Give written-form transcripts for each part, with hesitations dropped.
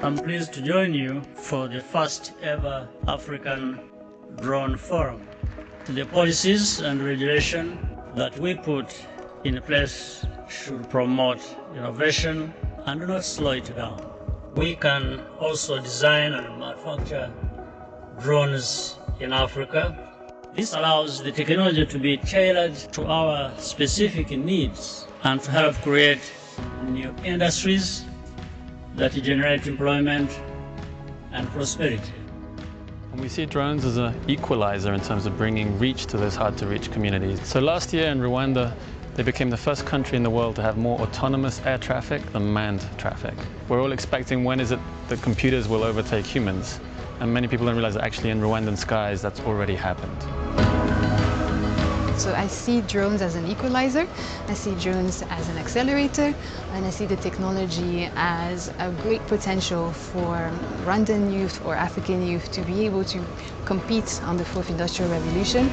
I'm pleased to join you for the first ever African Drone Forum. The policies and regulation that we put in place should promote innovation and not slow it down. We can also design and manufacture drones in Africa. This allows the technology to be tailored to our specific needs and to help create new industries that generate employment and prosperity. And we see drones as an equalizer in terms of bringing reach to those hard-to-reach communities. So last year in Rwanda, they became the first country in the world to have more autonomous air traffic than manned traffic. We're all expecting when is it that computers will overtake humans? And many people don't realize that actually in Rwandan skies, that's already happened. So I see drones as an equalizer, I see drones as an accelerator, and I see the technology as a great potential for Rwandan youth or African youth to be able to compete on the fourth industrial revolution.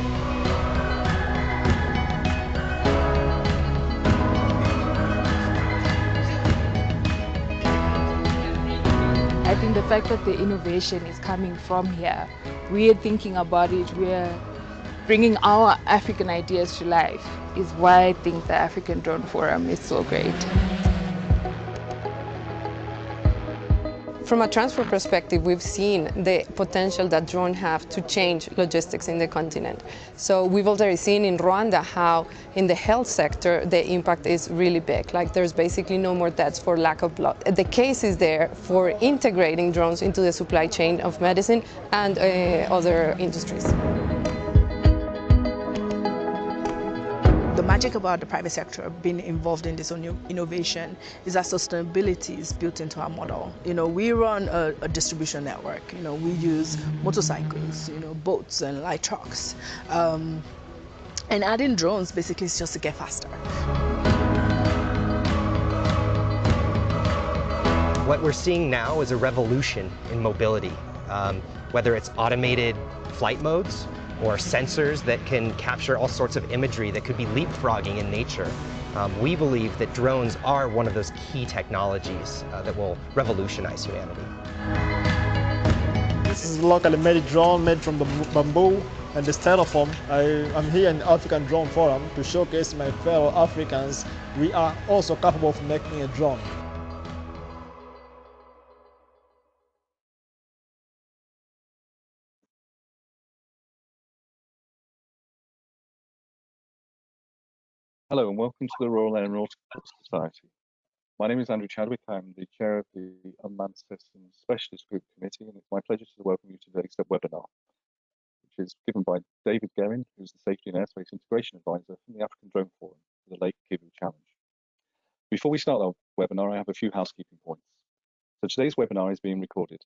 I think the fact that the innovation is coming from here, we're thinking about it, we're bringing our African ideas to life, is why I think the African Drone Forum is so great. From a transport perspective, we've seen the potential that drones have to change logistics in the continent. So we've already seen in Rwanda how in the health sector the impact is really big. Like there's basically no more deaths for lack of blood. The case is there for integrating drones into the supply chain of medicine and other industries. The magic about the private sector being involved in this new innovation is that sustainability is built into our model. We run a distribution network. We use motorcycles, boats and light trucks. And adding drones basically is just to get faster. What we're seeing now is a revolution in mobility, whether it's automated flight modes or sensors that can capture all sorts of imagery that could be leapfrogging in nature. We believe that drones are one of those key technologies that will revolutionize humanity. This is a locally made drone made from the bamboo and the styrofoam. I'm here in the African Drone Forum to showcase my fellow Africans. We are also capable of making a drone. Hello and welcome to the Royal Aeronautical Society. My name is Andrew Chadwick. I'm the chair of the Unmanned Systems Specialist Group Committee, and it's my pleasure to welcome you to today's webinar, which is given by David Guerin, who's the Safety and Airspace Integration Advisor from the African Drone Forum for the Lake Kivu Challenge. Before we start our webinar, I have a few housekeeping points. So today's webinar is being recorded,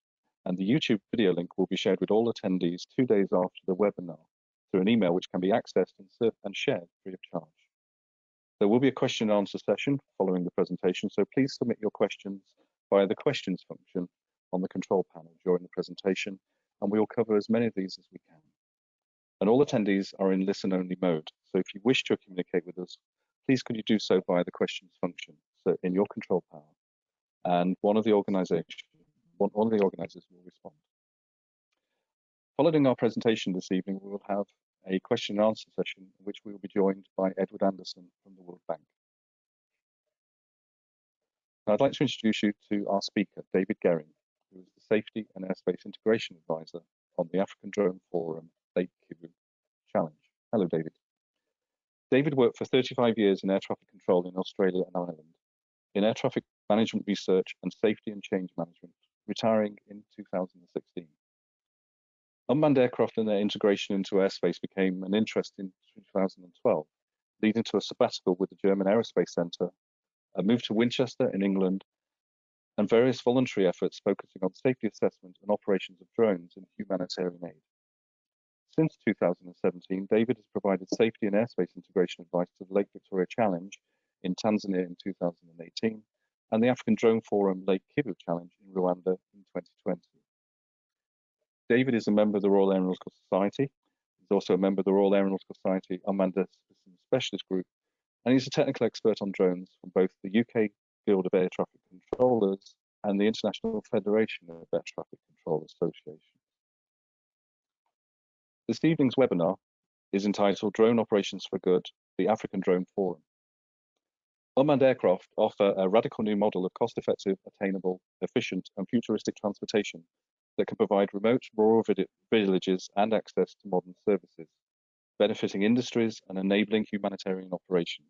and the YouTube video link will be shared with all attendees 2 days after the webinar through an email which can be accessed and shared free of charge. There will be a question and answer session following the presentation, so please submit your questions via the questions function on the control panel during the presentation, and we will cover as many of these as we can. And all attendees are in listen-only mode, so if you wish to communicate with us, please could you do so via the questions function, so in your control panel, and one of the organizers will respond. Following our presentation this evening, we will have a question and answer session in which we will be joined by Edward Anderson from the World Bank. Now, I'd like to introduce you to our speaker, David Guerin, who is the Safety and Airspace Integration Advisor on the African Drone Forum Lake Kivu Challenge. Hello, David. David worked for 35 years in air traffic control in Australia and Ireland, in air traffic management research and safety and change management, retiring in 2016. Unmanned aircraft and their integration into airspace became an interest in 2012, leading to a sabbatical with the German Aerospace Centre, a move to Winchester in England, and various voluntary efforts focusing on safety assessment and operations of drones and humanitarian aid. Since 2017, David has provided safety and airspace integration advice to the Lake Victoria Challenge in Tanzania in 2018, and the African Drone Forum Lake Kivu Challenge in Rwanda in 2020. David is a member of the Royal Aeronautical Society. He's also a member of the Royal Aeronautical Society Unmanned Systems Specialist Group, and he's a technical expert on drones from both the UK Guild of Air Traffic Controllers and the International Federation of Air Traffic Control Associations. This evening's webinar is entitled Drone Operations for Good, the African Drone Forum. Unmanned aircraft offer a radical new model of cost-effective, attainable, efficient, and futuristic transportation that can provide remote rural villages and access to modern services, benefiting industries and enabling humanitarian operations.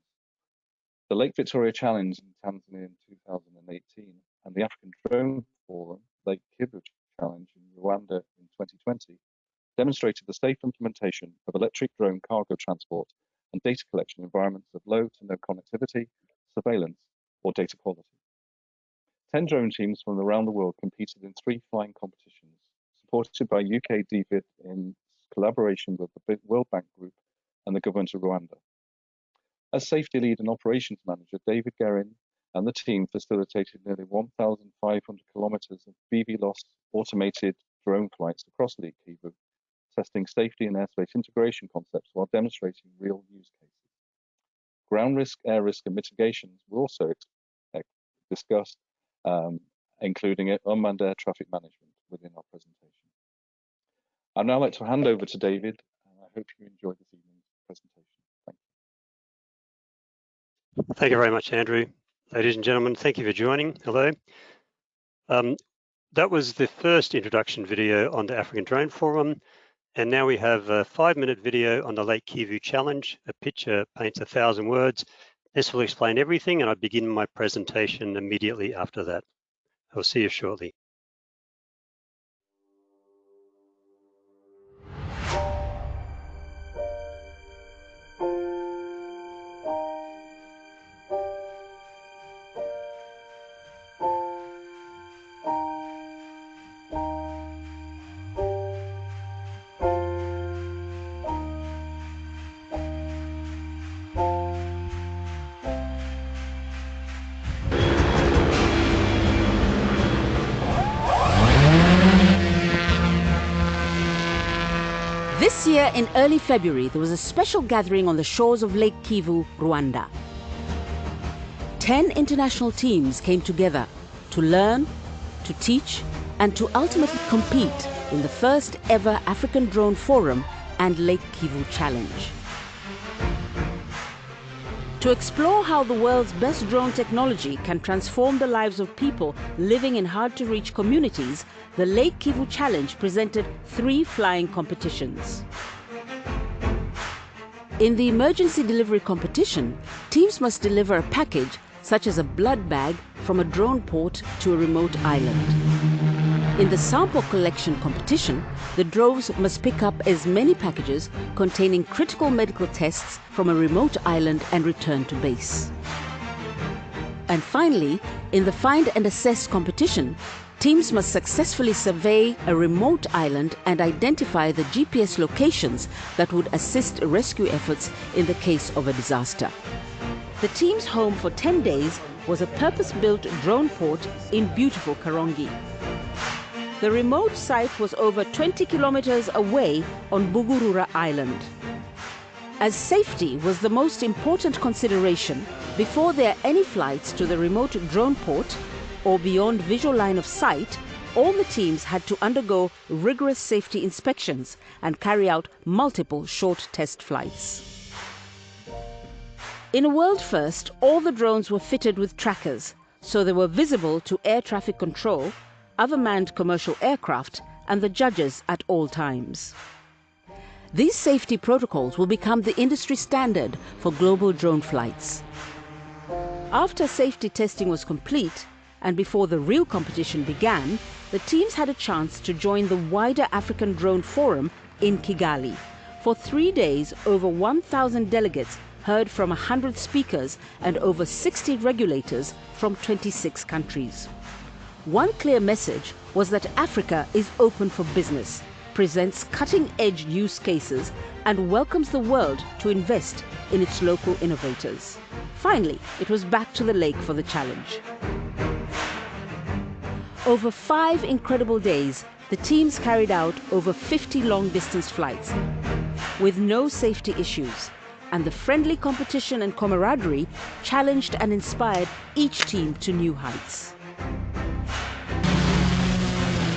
The Lake Victoria Challenge in Tanzania in 2018 and the African Drone Forum, Lake Kivu Challenge in Rwanda in 2020 demonstrated the safe implementation of electric drone cargo transport and data collection environments of low to no connectivity, surveillance, or data quality. 10 drone teams from around the world competed in 3 flying competitions, supported by UK DFID in collaboration with the World Bank Group and the Government of Rwanda. As safety lead and operations manager, David Guerin and the team facilitated nearly 1,500 kilometers of BVLOS automated drone flights across Lake Kivu, testing safety and airspace integration concepts while demonstrating real use cases. Ground risk, air risk, and mitigations were also discussed, including unmanned air traffic management within our presentation. I'd now like to hand over to David, and I hope you enjoyed this evening's presentation. Thank you. Thank you very much, Andrew. Ladies and gentlemen, thank you for joining. Hello. That was the first introduction video on the African Drone Forum. And now we have a 5-minute video on the Lake Kivu Challenge. A picture paints 1,000 words. This will explain everything, and I begin my presentation immediately after that. I'll see you shortly. This year in early February, there was a special gathering on the shores of Lake Kivu, Rwanda. 10 international teams came together to learn, to teach, and to ultimately compete in the first ever African Drone Forum and Lake Kivu Challenge. To explore how the world's best drone technology can transform the lives of people living in hard-to-reach communities, the Lake Kivu Challenge presented 3 flying competitions. In the emergency delivery competition, teams must deliver a package such as a blood bag from a drone port to a remote island. In the sample collection competition, the drones must pick up as many packages containing critical medical tests from a remote island and return to base. And finally, in the find and assess competition, teams must successfully survey a remote island and identify the GPS locations that would assist rescue efforts in the case of a disaster. The team's home for 10 days was a purpose-built drone port in beautiful Karongi. The remote site was over 20 kilometers away on Bugurura Island. As safety was the most important consideration, before there are any flights to the remote drone port or beyond visual line of sight, all the teams had to undergo rigorous safety inspections and carry out multiple short test flights. In a world first, all the drones were fitted with trackers, so they were visible to air traffic control, other manned commercial aircraft, and the judges at all times. These safety protocols will become the industry standard for global drone flights. After safety testing was complete, and before the real competition began, the teams had a chance to join the wider African Drone Forum in Kigali. For 3 days, over 1,000 delegates heard from 100 speakers and over 60 regulators from 26 countries. One clear message was that Africa is open for business, presents cutting-edge use cases, and welcomes the world to invest in its local innovators. Finally, it was back to the lake for the challenge. Over 5 incredible days, the teams carried out over 50 long-distance flights with no safety issues, and the friendly competition and camaraderie challenged and inspired each team to new heights.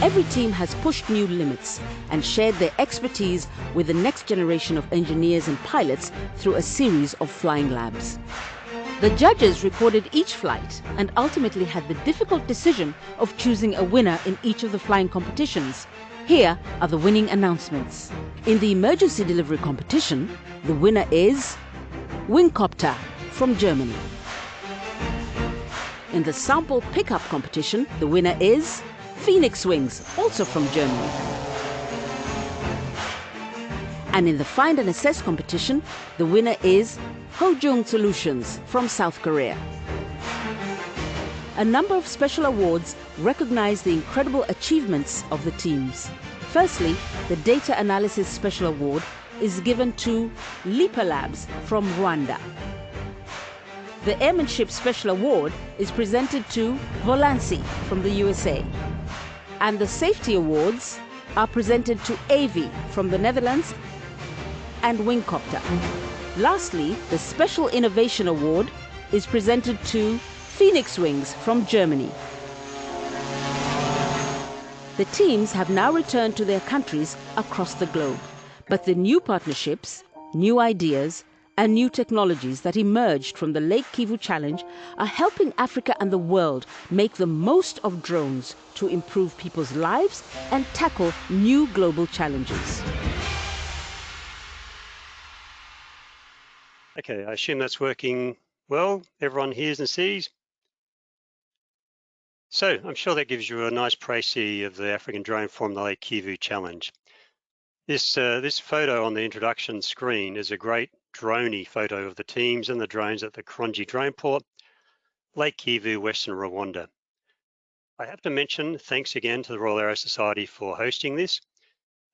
every team has pushed new limits and shared their expertise with the next generation of engineers and pilots through a series of flying labs. The judges recorded each flight and ultimately had the difficult decision of choosing a winner in each of the flying competitions. Here are the winning announcements. In the emergency delivery competition, the winner is Wingcopter from Germany. In the sample pickup competition, the winner is Phoenix Wings, also from Germany. And in the find and assess competition, the winner is Hojung Solutions from South Korea. A number of special awards recognize the incredible achievements of the teams. Firstly, the Data Analysis Special Award is given to LIPA Labs from Rwanda. The Airmanship Special Award is presented to Volansi from the USA. And the Safety Awards are presented to AV from the Netherlands and Wingcopter. Lastly, the Special Innovation Award is presented to Phoenix Wings from Germany. The teams have now returned to their countries across the globe, but the new partnerships, new ideas, and new technologies that emerged from the Lake Kivu Challenge are helping Africa and the world make the most of drones to improve people's lives and tackle new global challenges. Okay, I assume that's working well. Everyone hears and sees. So I'm sure that gives you a nice précis of the African Drone Forum, the Lake Kivu Challenge. This photo on the introduction screen is a great droney photo of the teams and the drones at the Krongi Drone Port, Lake Kivu, Western Rwanda. I have to mention thanks again to the Royal Aero Society for hosting this.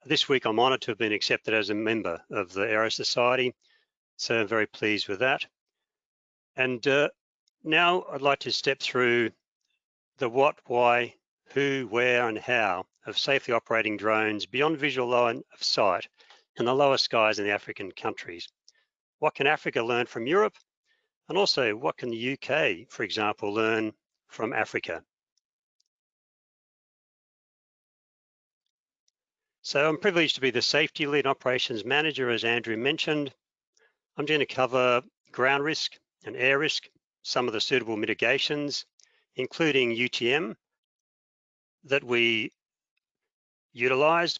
This week I'm honoured to have been accepted as a member of the Aero Society, so I'm very pleased with that. And now I'd like to step through the what, why, who, where and how of safely operating drones beyond visual line of sight in the lower skies in the African countries. What can Africa learn from Europe? And also, what can the UK, for example, learn from Africa? So I'm privileged to be the Safety Lead Operations Manager, as Andrew mentioned. I'm going to cover ground risk and air risk, some of the suitable mitigations, including UTM that we utilised.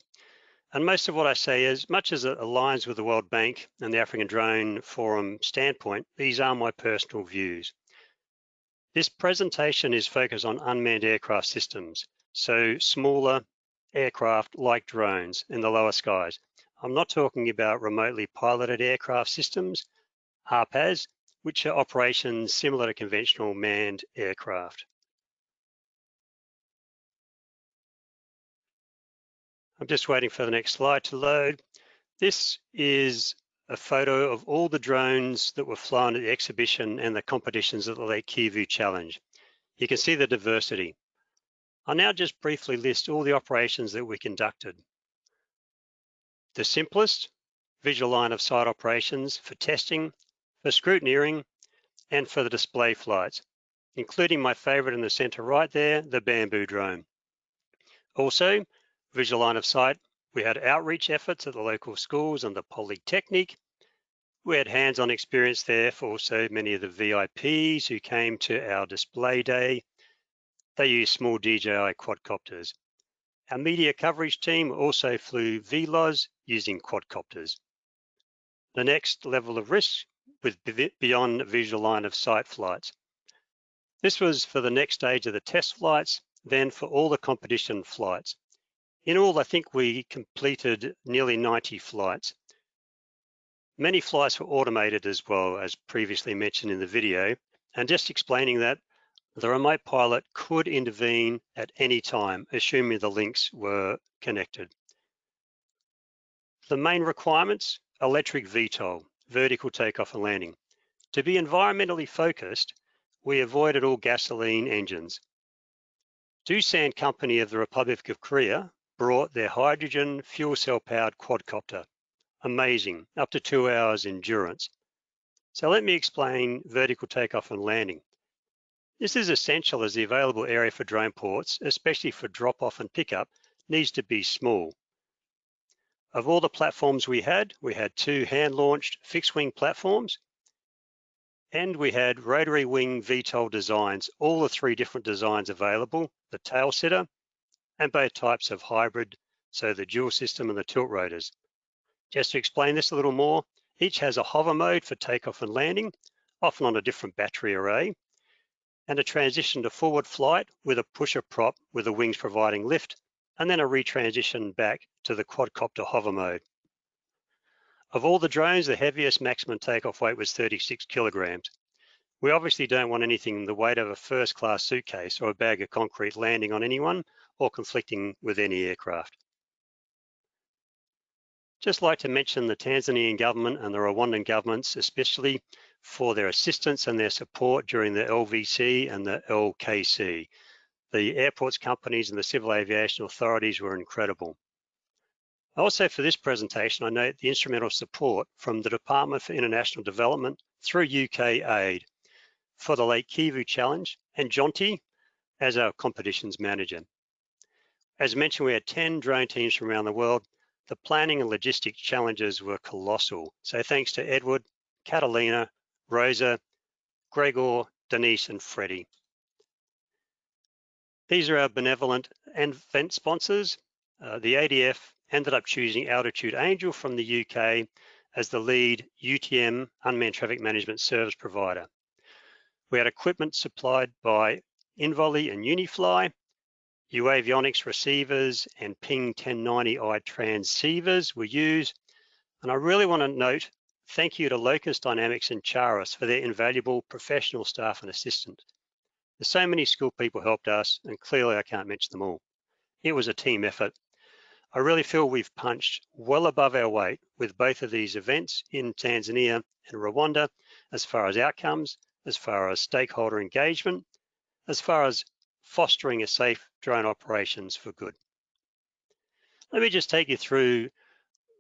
And most of what I say, as much as it aligns with the World Bank and the African Drone Forum standpoint, these are my personal views. This presentation is focused on unmanned aircraft systems, so smaller aircraft like drones in the lower skies. I'm not talking about remotely piloted aircraft systems, RAeS, which are operations similar to conventional manned aircraft. I'm just waiting for the next slide to load. This is a photo of all the drones that were flown at the exhibition and the competitions at the Lake Kivu Challenge. You can see the diversity. I'll now just briefly list all the operations that we conducted. The simplest, visual line of sight operations for testing, for scrutineering, and for the display flights, including my favorite in the center right there, the bamboo drone. Also, visual line of sight, we had outreach efforts at the local schools and the Polytechnic. We had hands-on experience there for also many of the VIPs who came to our display day. They used small DJI quadcopters. Our media coverage team also flew BVLOS using quadcopters. The next level of risk was beyond visual line of sight flights. This was for the next stage of the test flights, then for all the competition flights. In all, I think we completed nearly 90 flights. Many flights were automated as well, as previously mentioned in the video, and just explaining that the remote pilot could intervene at any time, assuming the links were connected. The main requirements, electric VTOL, vertical takeoff and landing. To be environmentally focused, we avoided all gasoline engines. Doosan Company of the Republic of Korea brought their hydrogen fuel cell powered quadcopter. Amazing, up to 2 hours endurance. So let me explain vertical takeoff and landing. This is essential as the available area for drone ports, especially for drop-off and pickup, needs to be small. Of all the platforms we had 2 hand-launched fixed-wing platforms, and we had rotary wing VTOL designs, all the 3 different designs available, the tail setter, and both types of hybrid, so the dual system and the tilt rotors. Just to explain this a little more, each has a hover mode for takeoff and landing, often on a different battery array, and a transition to forward flight with a pusher prop with the wings providing lift, and then a retransition back to the quadcopter hover mode. Of all the drones, the heaviest maximum takeoff weight was 36 kilograms. We obviously don't want anything the weight of a first-class suitcase or a bag of concrete landing on anyone or conflicting with any aircraft. Just like to mention the Tanzanian government and the Rwandan governments, especially for their assistance and their support during the LVC and the LKC. The airports companies and the civil aviation authorities were incredible. Also for this presentation, I note the instrumental support from the Department for International Development through UK Aid for the Lake Kivu Challenge and Jonty as our competitions manager. As mentioned, we had 10 drone teams from around the world. The planning and logistics challenges were colossal. So thanks to Edward, Catalina, Rosa, Gregor, Denise, and Freddie. These are our benevolent and event sponsors. The ADF ended up choosing Altitude Angel from the UK as the lead UTM, Unmanned Traffic Management Service provider. We had equipment supplied by Involley and Unifly, UAvionics receivers and Ping 1090i transceivers were used. And I really want to note, thank you to Locus Dynamics and Charis for their invaluable professional staff and assistant. There's so many skilled people helped us, and clearly I can't mention them all. It was a team effort. I really feel we've punched well above our weight with both of these events in Tanzania and Rwanda, as far as outcomes, as far as stakeholder engagement, as far as fostering a safe drone operations for good. Let me just take you through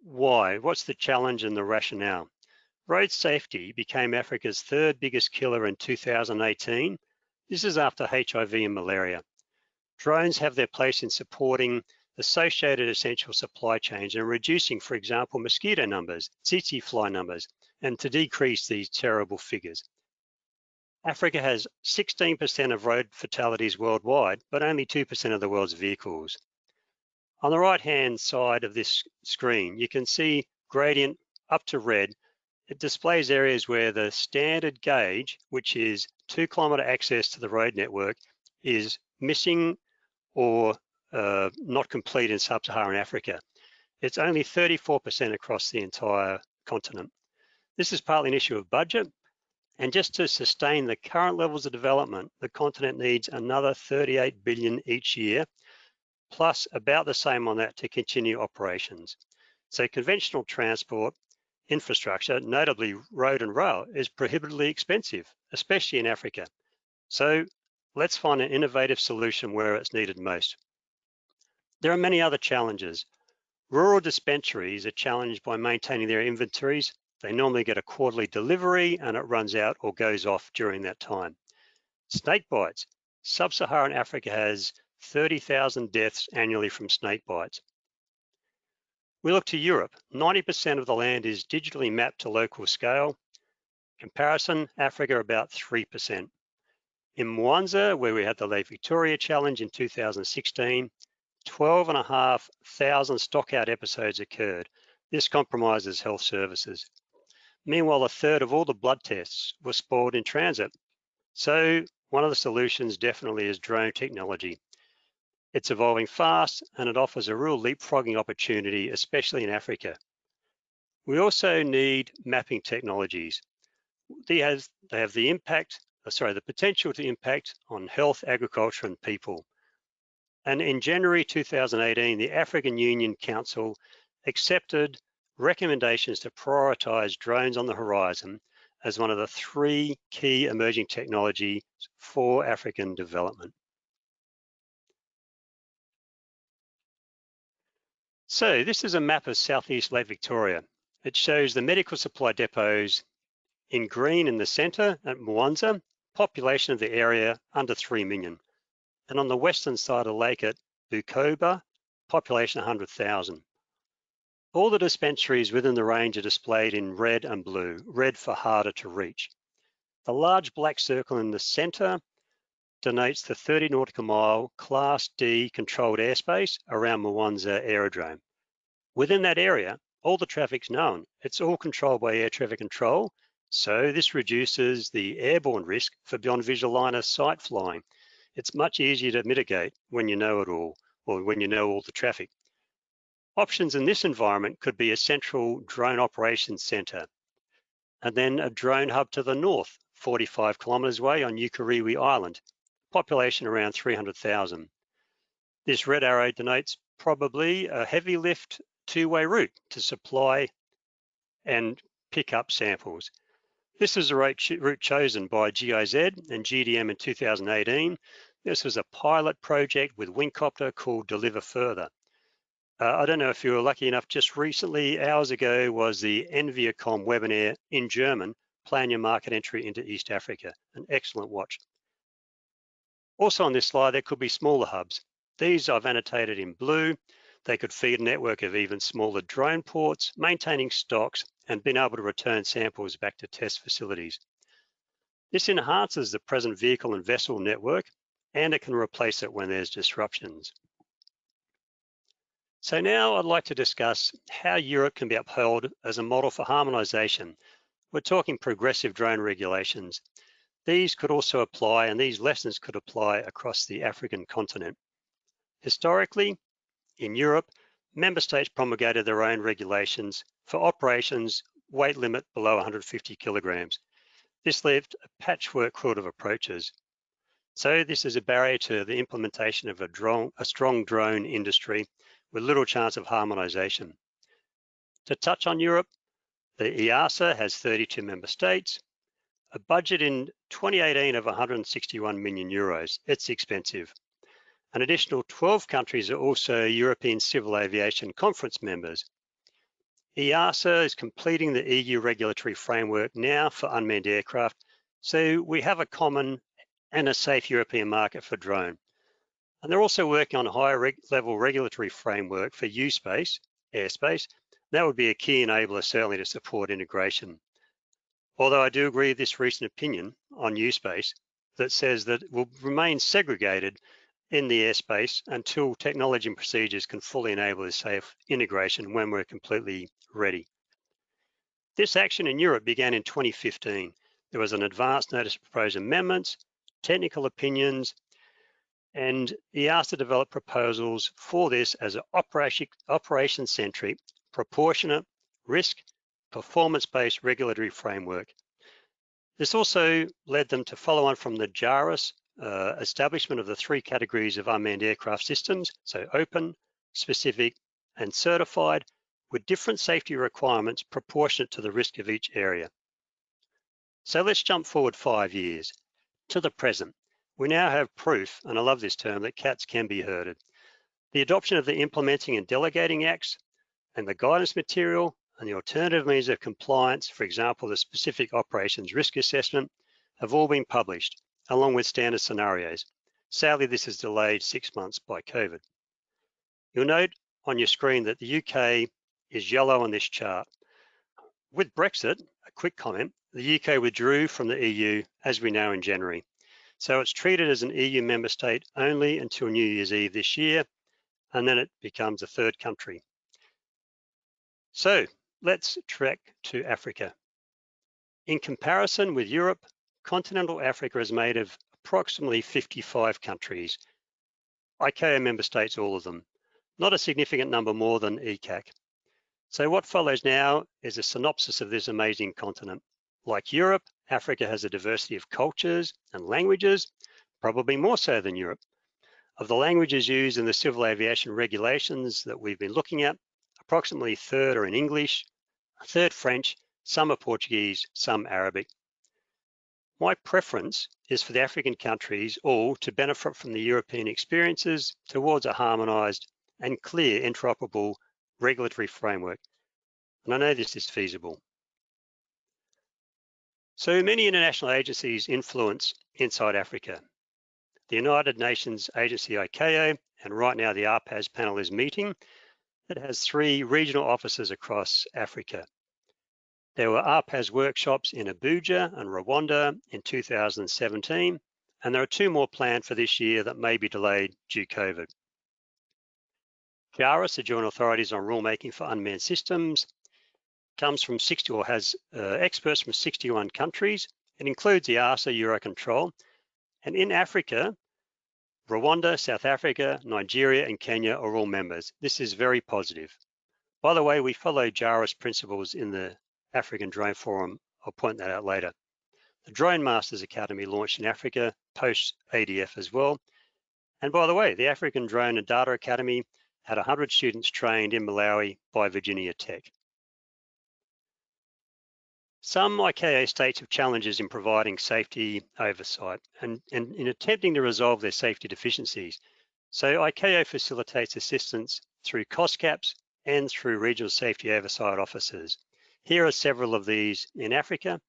why, what's the challenge and the rationale. Road safety became Africa's 3rd biggest killer in 2018. This is after HIV and malaria. Drones have their place in supporting associated essential supply chains and reducing, for example, mosquito numbers, tsetse fly numbers, and to decrease these terrible figures. Africa has 16% of road fatalities worldwide, but only 2% of the world's vehicles. On the right-hand side of this screen, you can see gradient up to red. It displays areas where the standard gauge, which is 2-kilometer access to the road network, is missing or not complete in sub-Saharan Africa. It's only 34% across the entire continent. This is partly an issue of budget, and just to sustain the current levels of development, the continent needs another 38 billion each year, plus about the same on that to continue operations. So conventional transport infrastructure, notably road and rail, is prohibitively expensive, especially in Africa. So let's find an innovative solution where it's needed most. There are many other challenges. Rural dispensaries are challenged by maintaining their inventories. They normally get a quarterly delivery and it runs out or goes off during that time. Snake bites. Sub-Saharan Africa has 30,000 deaths annually from snake bites. We look to Europe. 90% of the land is digitally mapped to local scale. Comparison, Africa about 3%. In Mwanza, where we had the Lake Victoria Challenge in 2016, 12,500 stockout episodes occurred. This compromises health services. Meanwhile, 1/3 of all the blood tests were spoiled in transit. So one of the solutions definitely is drone technology. It's evolving fast and it offers a real leapfrogging opportunity, especially in Africa. We also need mapping technologies. They have the potential to impact on health, agriculture, and people. And in January 2018, the African Union Council accepted recommendations to prioritize drones on the horizon as one of the 3 key emerging technologies for African development. So this is a map of Southeast Lake Victoria. It shows the medical supply depots in green in the center at Mwanza, Population of the area under 3 million. And on the western side of the lake at Bukoba, population 100,000. All the dispensaries within the range are displayed in red and blue, red for harder to reach. The large black circle in the center denotes the 30 nautical mile Class D controlled airspace around Mwanza aerodrome. Within that area, all the traffic's known. It's all controlled by air traffic control, so this reduces the airborne risk for beyond visual line of sight flying. It's much easier to mitigate when you know it all, or when you know all the traffic. Options in this environment could be a central drone operations center, and then a drone hub to the north, 45 kilometers away on Ukariwe Island, population around 300,000. This red arrow denotes probably a heavy lift two-way route to supply and pick up samples. This is the route chosen by GIZ and GDM in 2018. This was a pilot project with Wingcopter called Deliver Further. I don't know if you were lucky enough, just recently, hours ago, was the Enviacom webinar in German, Plan Your Market Entry into East Africa, an excellent watch. Also on this slide, there could be smaller hubs. These I've annotated in blue. They could feed a network of even smaller drone ports, maintaining stocks, and being able to return samples back to test facilities. This enhances the present vehicle and vessel network, and it can replace it when there's disruptions. So now I'd like to discuss how Europe can be upheld as a model for harmonization. We're talking progressive drone regulations. These could also apply, and these lessons could apply across the African continent. Historically, in Europe, member states promulgated their own regulations for operations weight limit below 150 kilograms. This left a patchwork quilt of approaches. So this is a barrier to the implementation of a strong drone industry with little chance of harmonization. To touch on Europe, the EASA has 32 member states, a budget in 2018 of 161 million euros. It's expensive. An additional 12 countries are also European Civil Aviation Conference members. EASA is completing the EU regulatory framework now for unmanned aircraft, so we have a common and a safe European market for drone. And they're also working on a higher level regulatory framework for U-space, airspace. That would be a key enabler certainly to support integration. Although I do agree with this recent opinion on U-space that says that it will remain segregated in the airspace until technology and procedures can fully enable this safe integration when we're completely ready. This action in Europe began in 2015. There was an advance notice of proposed amendments, technical opinions, and EASA developed proposals for this as an operation-centric, proportionate, risk, performance-based regulatory framework. This also led them to follow on from the JARIS establishment of the 3 categories of unmanned aircraft systems, so open, specific, and certified, with different safety requirements proportionate to the risk of each area. So let's jump forward 5 years to the present. We now have proof, and I love this term, that cats can be herded. The adoption of the Implementing and Delegating Acts and the guidance material and the alternative means of compliance, for example, the specific operations risk assessment, have all been published, along with standard scenarios. Sadly, this is delayed 6 months by COVID. You'll note on your screen that the UK is yellow on this chart. With Brexit, a quick comment, the UK withdrew from the EU, as we know, in January. So it's treated as an EU member state only until New Year's Eve this year, and then it becomes a third country. So let's trek to Africa. In comparison with Europe, continental Africa is made of approximately 55 countries. ICAO member states, all of them, not a significant number more than ECAC. So what follows now is a synopsis of this amazing continent. Like Europe, Africa has a diversity of cultures and languages, probably more so than Europe. Of the languages used in the civil aviation regulations that we've been looking at, approximately a third are in English, a third French, some are Portuguese, some Arabic. My preference is for the African countries all to benefit from the European experiences towards a harmonized and clear interoperable regulatory framework. And I know this is feasible. So many international agencies influence inside Africa. The United Nations agency ICAO, and right now the RAeS panel is meeting. It has 3 regional offices across Africa. There were RAeS workshops in Abuja and Rwanda in 2017, and there are 2 more planned for this year that may be delayed due to COVID. JARIS, the Joint Authorities on Rulemaking for Unmanned Systems, comes from 60 or has experts from 61 countries. It includes the EASA, Eurocontrol, and in Africa, Rwanda, South Africa, Nigeria, and Kenya are all members. This is very positive. By the way, we follow JARIS principles in the African Drone Forum. I'll point that out later. The Drone Masters Academy launched in Africa post ADF as well. And by the way, the African Drone and Data Academy had 100 students trained in Malawi by Virginia Tech. Some ICAO states have challenges in providing safety oversight and in attempting to resolve their safety deficiencies. So ICAO facilitates assistance through cost caps and through regional safety oversight officers. Here are several of these in Africa,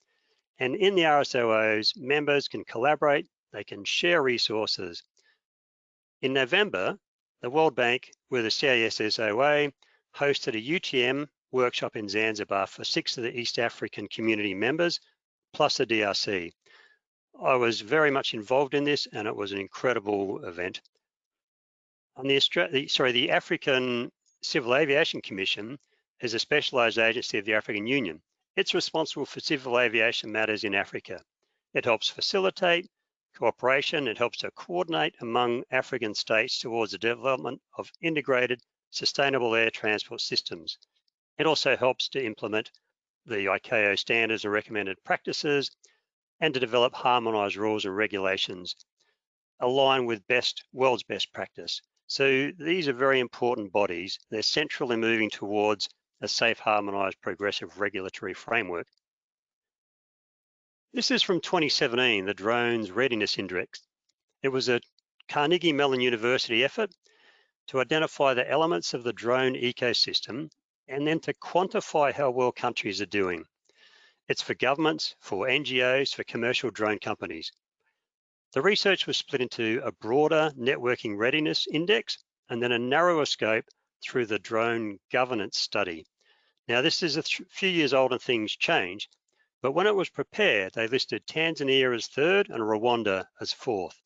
and in the RSOOs, members can collaborate, they can share resources. In November, the World Bank with the CASSOA hosted a UTM workshop in Zanzibar for 6 of the East African community members, plus the DRC. I was very much involved in this, and it was an incredible event. On the African Civil Aviation Commission is a specialised agency of the African Union. It's responsible for civil aviation matters in Africa. It helps facilitate cooperation. It helps to coordinate among African states towards the development of integrated, sustainable air transport systems. It also helps to implement the ICAO standards and recommended practices and to develop harmonised rules and regulations aligned with world's best practice. So these are very important bodies. They're central in moving towards a safe, harmonised, progressive regulatory framework. This is from 2017, the Drones Readiness Index. It was a Carnegie Mellon University effort to identify the elements of the drone ecosystem and then to quantify how well countries are doing. It's for governments, for NGOs, for commercial drone companies. The research was split into a broader networking readiness index and then a narrower scope through the drone governance study. Now, this is a few years old and things change, but when it was prepared, they listed Tanzania as 3rd and Rwanda as 4th.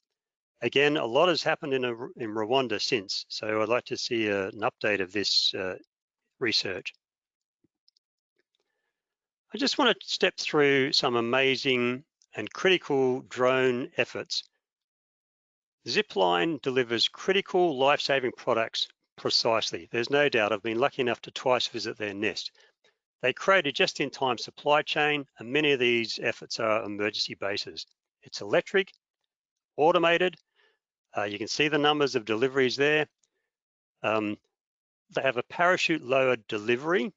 Again, a lot has happened in Rwanda since, so I'd like to see an update of this research. I just want to step through some amazing and critical drone efforts. Zipline delivers critical life-saving products precisely. There's no doubt. I've been lucky enough to twice visit their nest. They created just-in-time supply chain, and many of these efforts are emergency bases. It's electric, automated. You can see the numbers of deliveries there. They have a parachute lowered delivery.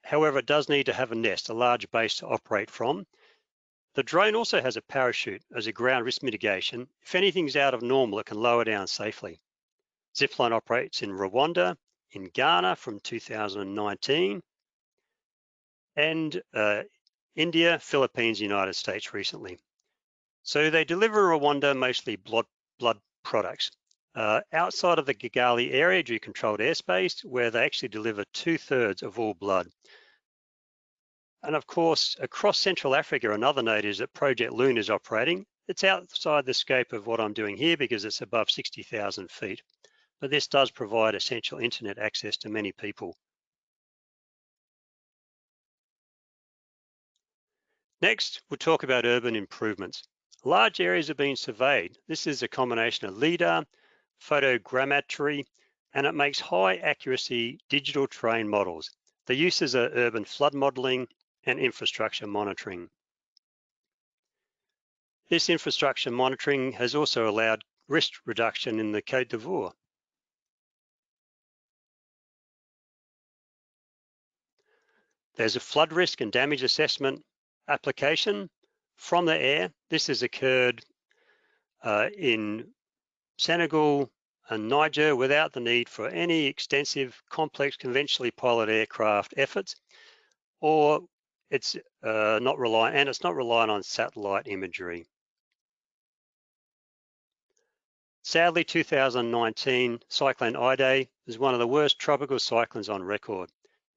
However, it does need to have a nest, a large base to operate from. The drone also has a parachute as a ground risk mitigation. If anything's out of normal, it can lower down safely. Zipline operates in Rwanda, in Ghana from 2019, and India, Philippines, United States recently. So they deliver in Rwanda mostly blood products. Outside of the Kigali area, due controlled airspace, where they actually deliver 2/3 of all blood. And of course, across Central Africa, another note is that Project Loon is operating. It's outside the scope of what I'm doing here because it's above 60,000 feet. But this does provide essential internet access to many people. Next, we'll talk about urban improvements. Large areas have been surveyed. This is a combination of LIDAR, photogrammetry, and it makes high accuracy digital terrain models. The uses are urban flood modeling and infrastructure monitoring. This infrastructure monitoring has also allowed risk reduction in the Côte d'Ivoire. There's a flood risk and damage assessment application from the air. This has occurred in Senegal and Niger without the need for any extensive, complex, conventionally piloted aircraft efforts, or it's not reliant on satellite imagery. Sadly, 2019 Cyclone Idai is one of the worst tropical cyclones on record,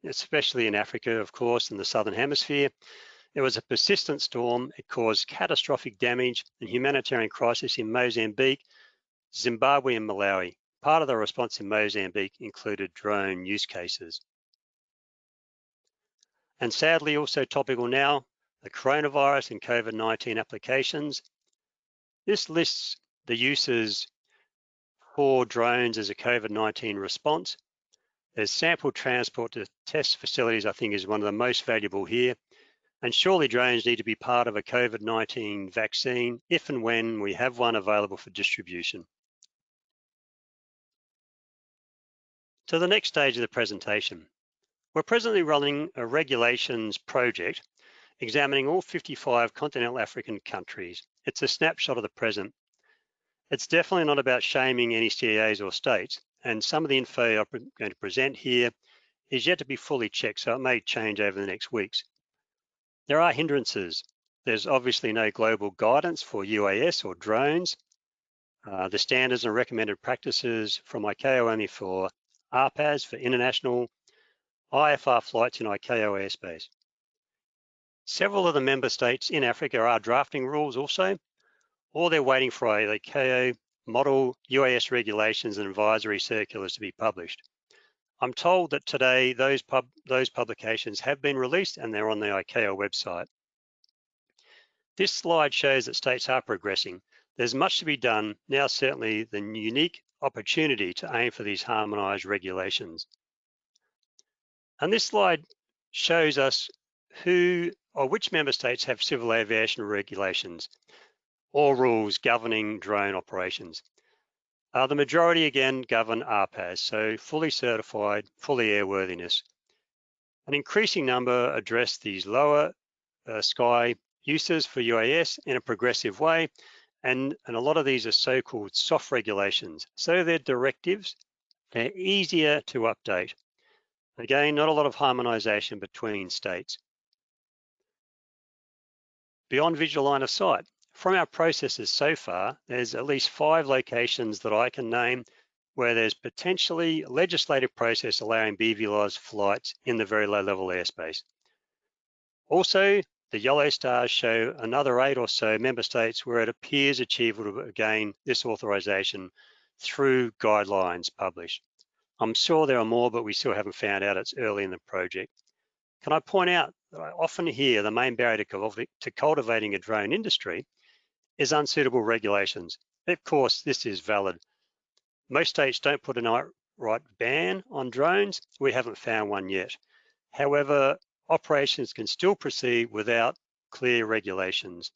especially in Africa, of course, in the Southern Hemisphere. It was a persistent storm. It caused catastrophic damage and humanitarian crisis in Mozambique, Zimbabwe and Malawi. Part of the response in Mozambique included drone use cases. And sadly, also topical now, the coronavirus and COVID-19 applications. This lists the uses for drones as a COVID-19 response. There's sample transport to test facilities, I think, is one of the most valuable here. And surely drones need to be part of a COVID-19 vaccine if and when we have one available for distribution. To the next stage of the presentation. We're presently running a regulations project examining all 55 continental African countries. It's a snapshot of the present. It's definitely not about shaming any CAAs or states, and some of the info I'm going to present here is yet to be fully checked, so it may change over the next weeks. There are hindrances. There's obviously no global guidance for UAS or drones. The standards and recommended practices from ICAO only for RAeS for international IFR flights in ICAO airspace. Several of the member states in Africa are drafting rules also, or they're waiting for ICAO model UAS regulations and advisory circulars to be published. I'm told that today those publications have been released and they're on the ICAO website. This slide shows that states are progressing. There's much to be done, now certainly the unique opportunity to aim for these harmonised regulations. And this slide shows us who or which member states have civil aviation regulations or rules governing drone operations. The majority again govern RAeS, so fully certified, fully airworthiness. An increasing number address these lower sky uses for UAS in a progressive way, and a lot of these are so-called soft regulations. So they're directives, they're easier to update. Again, not a lot of harmonisation between states. Beyond visual line of sight. From our processes so far, there's at least 5 locations that I can name where there's potentially a legislative process allowing BVLOS flights in the very low level airspace. Also, the yellow stars show another 8 or so member states where it appears achievable to gain this authorization through guidelines published. I'm sure there are more, but we still haven't found out. It's early in the project. Can I point out that I often hear the main barrier to cultivating a drone industry is unsuitable regulations. Of course, this is valid. Most states don't put an outright ban on drones. We haven't found one yet. However, operations can still proceed without clear regulations,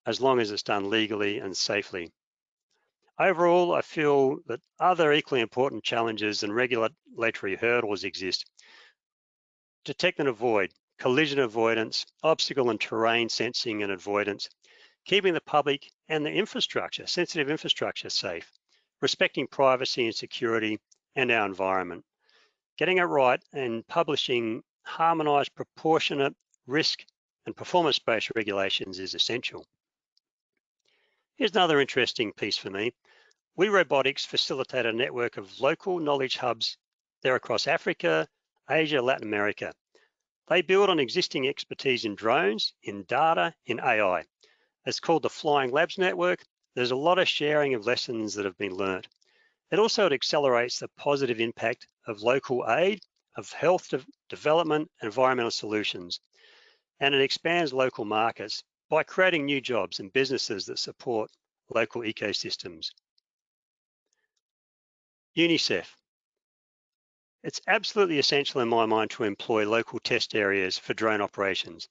as long as it's done legally and safely. Overall, I feel that other equally important challenges and regulatory hurdles exist. Detect and avoid, collision avoidance, obstacle and terrain sensing and avoidance, keeping the public and the infrastructure, sensitive infrastructure, safe, respecting privacy and security and our environment. Getting it right and publishing harmonised, proportionate risk and performance-based regulations is essential. Here's another interesting piece for me. We Robotics facilitate a network of local knowledge hubs. They're across Africa, Asia, Latin America. They build on existing expertise in drones, in data, in AI. It's called the Flying Labs Network. There's a lot of sharing of lessons that have been learnt. It also accelerates the positive impact of local aid, of health development, environmental solutions, and it expands local markets by creating new jobs and businesses that support local ecosystems. UNICEF. It's absolutely essential in my mind to employ local test areas for drone operations.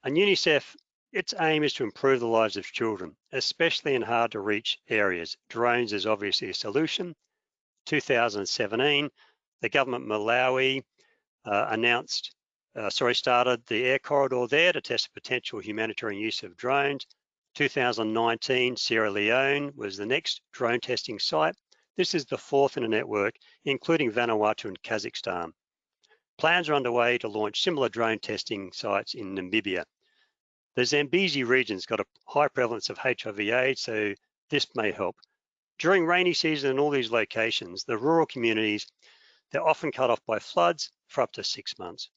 And UNICEF, its aim is to improve the lives of children, especially in hard to reach areas. Drones is obviously a solution. 2017, the government of Malawi started the air corridor there to test potential humanitarian use of drones. 2019, Sierra Leone was the next drone testing site. This is the 4th in a network, including Vanuatu and Kazakhstan. Plans are underway to launch similar drone testing sites in Namibia. The Zambezi region's got a high prevalence of HIV/AIDS, so this may help. During rainy season in all these locations, the rural communities, they're often cut off by floods for up to 6 months.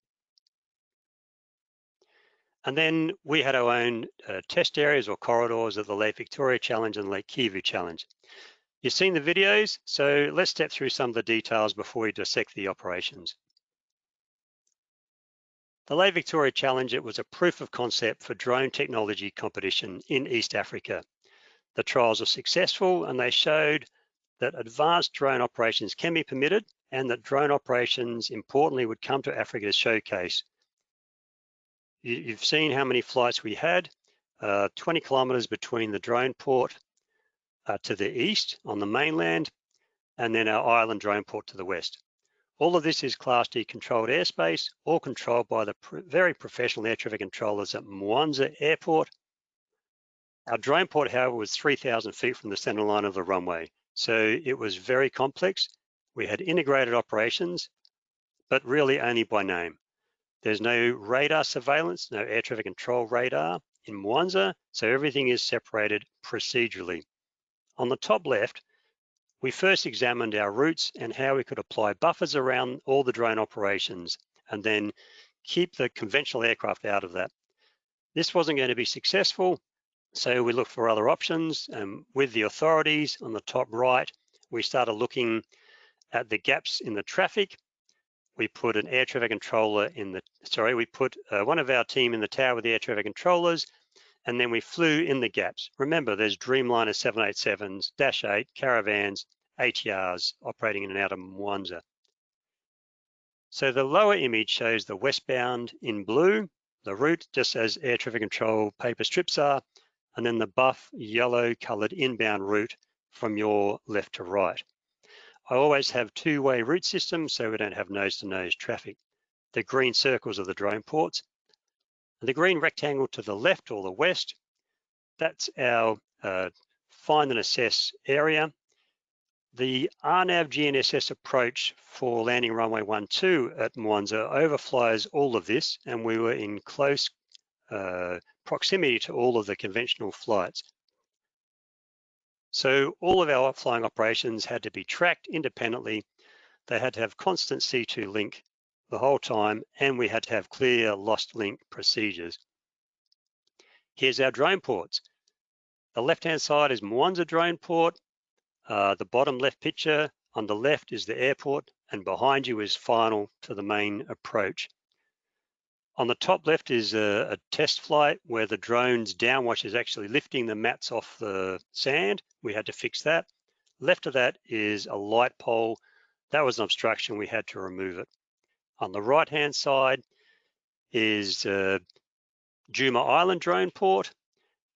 And then we had our own test areas or corridors of the Lake Victoria Challenge and Lake Kivu Challenge. You've seen the videos, so let's step through some of the details before we dissect the operations. The Lake Victoria Challenge, it was a proof of concept for drone technology competition in East Africa. The trials were successful and they showed that advanced drone operations can be permitted and that drone operations, importantly, would come to Africa to showcase. You've seen how many flights we had, 20 kilometers between the drone port to the east on the mainland, and then our island drone port to the west. All of this is Class D controlled airspace, all controlled by the very professional air traffic controllers at Mwanza Airport. Our drone port, however, was 3,000 feet from the center line of the runway, so it was very complex. We had integrated operations, but really only by name. There's no radar surveillance, no air traffic control radar in Mwanza, so everything is separated procedurally. On the top left, we first examined our routes and how we could apply buffers around all the drone operations and then keep the conventional aircraft out of that. This wasn't going to be successful, so we looked for other options. With the authorities on the top right, we started looking at the gaps in the traffic. We put an air traffic controller in the, we put one of our team in the tower with the air traffic controllers, and then we flew in the gaps. Remember, there's Dreamliner 787s, Dash 8, Caravans, ATRs operating in and out of Mwanza. So the lower image shows the westbound in blue, the route just as air traffic control paper strips are, and then the buff yellow colored inbound route from your left to right. I always have two-way route systems so we don't have nose-to-nose traffic. The green circles are the drone ports. And the green rectangle to the left or the west, that's our find and assess area. The RNAV GNSS approach for landing runway 12 at Mwanza overflies all of this, and we were in close proximity to all of the conventional flights. So all of our flying operations had to be tracked independently. They had to have constant C2 link the whole time, and we had to have clear lost link procedures. Here's our drone ports. The left-hand side is Mwanza drone port. The bottom left picture on the left is the airport, and behind you is final to the main approach. On the top left is a test flight where the drone's downwash is actually lifting the mats off the sand. We had to fix that. Left of that is a light pole. That was an obstruction, we had to remove it. On the right-hand side is Juma Island drone port,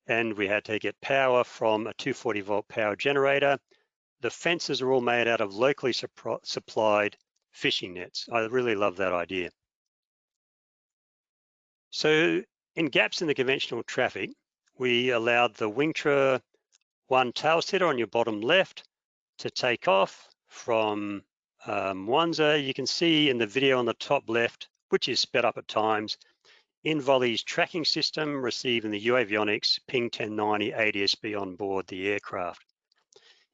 and we had to get power from a 240 volt power generator. The fences are all made out of locally supplied fishing nets. I really love that idea. So in gaps in the conventional traffic, we allowed the Wingtra 1 tail setter on your bottom left to take off from Mwanza. You can see in the video on the top left, which is sped up at times, InVolley's tracking system receiving the UAvionics ping 1090 ADSB on board the aircraft.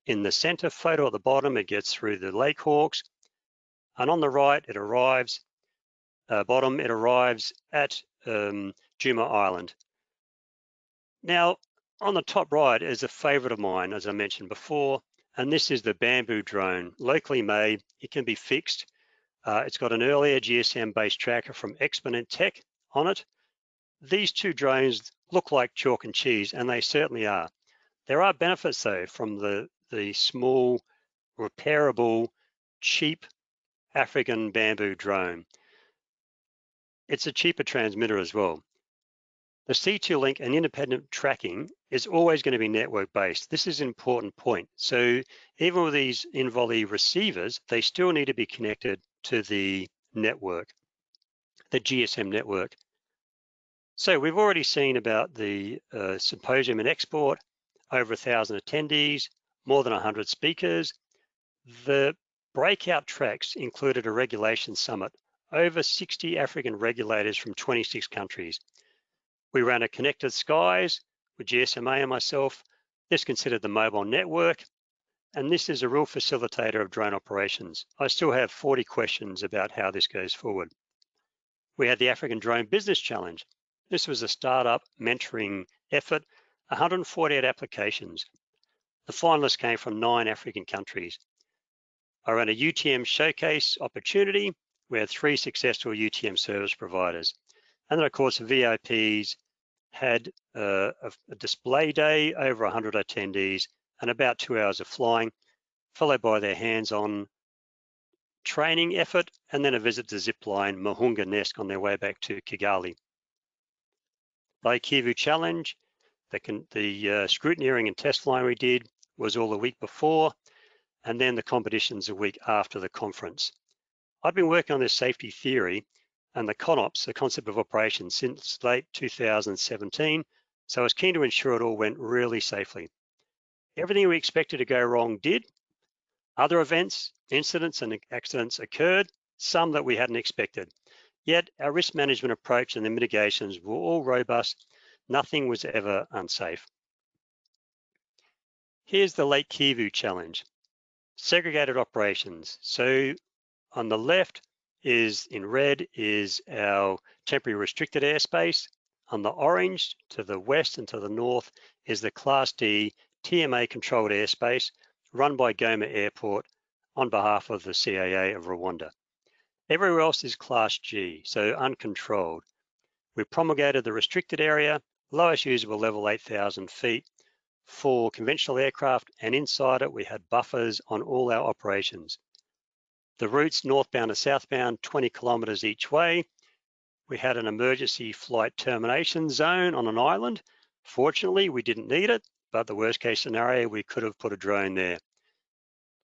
In the center photo at the bottom, it gets through the Lake Hawks, and on the right, it arrives, bottom, it arrives at Juma Island. Now, on the top right is a favorite of mine, as I mentioned before, and this is the Bamboo drone, locally made. It can be fixed. It's got an earlier GSM-based tracker from Exponent Tech on it. These two drones look like chalk and cheese, and they certainly are. There are benefits, though, from the small, repairable, cheap African bamboo drone. It's a cheaper transmitter as well. The C2 link and independent tracking is always going to be network-based. This is an important point. So even with these InVolley receivers, they still need to be connected to the network, the GSM network. So we've already seen about the symposium and export, over 1,000 attendees, more than 100 speakers. The breakout tracks included a regulation summit over 60 African regulators from 26 countries. We ran a Connected Skies with GSMA and myself. This considered the mobile network, and this is a real facilitator of drone operations. I still have 40 questions about how this goes forward. We had the African Drone Business Challenge. This was a startup mentoring effort, 148 applications. The finalists came from 9 African countries. I ran a UTM showcase opportunity. We had 3 successful UTM service providers. And then of course, VIPs had a display day, over 100 attendees, and about 2 hours of flying, followed by their hands-on training effort, and then a visit to Zipline Mahunga Nest on their way back to Kigali. Lake Kivu Challenge, the scrutineering and test flying we did was all the week before, and then the competition's a week after the conference. I've been working on this safety theory and the CONOPS, the concept of operation, since late 2017, so I was keen to ensure it all went really safely. Everything we expected to go wrong did. Other events, incidents and accidents occurred, some that we hadn't expected. Yet our risk management approach and the mitigations were all robust. Nothing was ever unsafe. Here's the Lake Kivu challenge. Segregated operations. So on the left is, in red, is our temporary restricted airspace. On the orange, to the west and to the north, is the Class D TMA controlled airspace run by Goma Airport on behalf of the CAA of Rwanda. Everywhere else is Class G, so uncontrolled. We promulgated the restricted area, lowest usable level 8,000 feet for conventional aircraft, and inside it we had buffers on all our operations. The routes northbound and southbound, 20 kilometers each way. We had an emergency flight termination zone on an island. Fortunately, we didn't need it, but the worst case scenario, we could have put a drone there.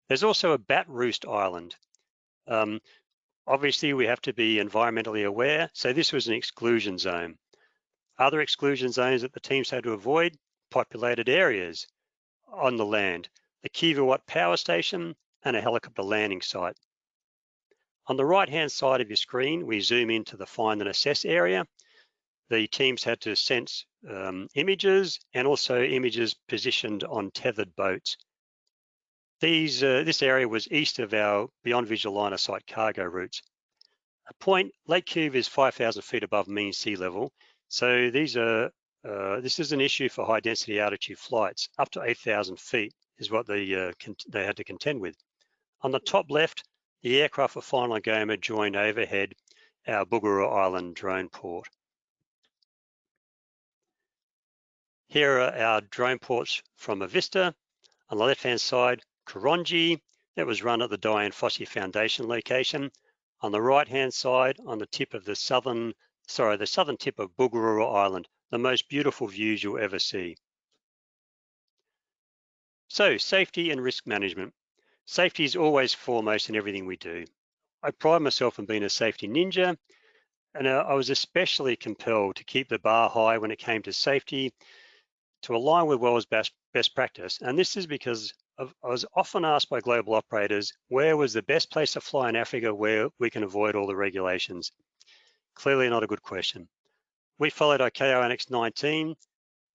There's also a bat roost island. Obviously, we have to be environmentally aware, so this was an exclusion zone. Other exclusion zones that the teams had to avoid: populated areas on the land, the Kivu power station, and a helicopter landing site. On the right-hand side of your screen, we zoom into the find and assess area. The teams had to sense images and also images positioned on tethered boats. This area was east of our beyond visual line of sight cargo routes. Lake Kivu is 5,000 feet above mean sea level, so this is an issue for high density altitude flights. Up to 8,000 feet is what they had to contend with. On the top left, the aircraft were final Goma joined overhead our Buguru Island drone port. Here are our drone ports from a vista. On the left-hand side, Karongi, that was run at the Diane Fossey Foundation location. On the right-hand side, on the tip of the southern tip of Buguru Island, the most beautiful views you'll ever see. So, safety and risk management. Safety is always foremost in everything we do. I pride myself on being a safety ninja, and I was especially compelled to keep the bar high when it came to safety, to align with world's best practice. And this is because I was often asked by global operators, where was the best place to fly in Africa where we can avoid all the regulations? Clearly not a good question. We followed ICAO Annex 19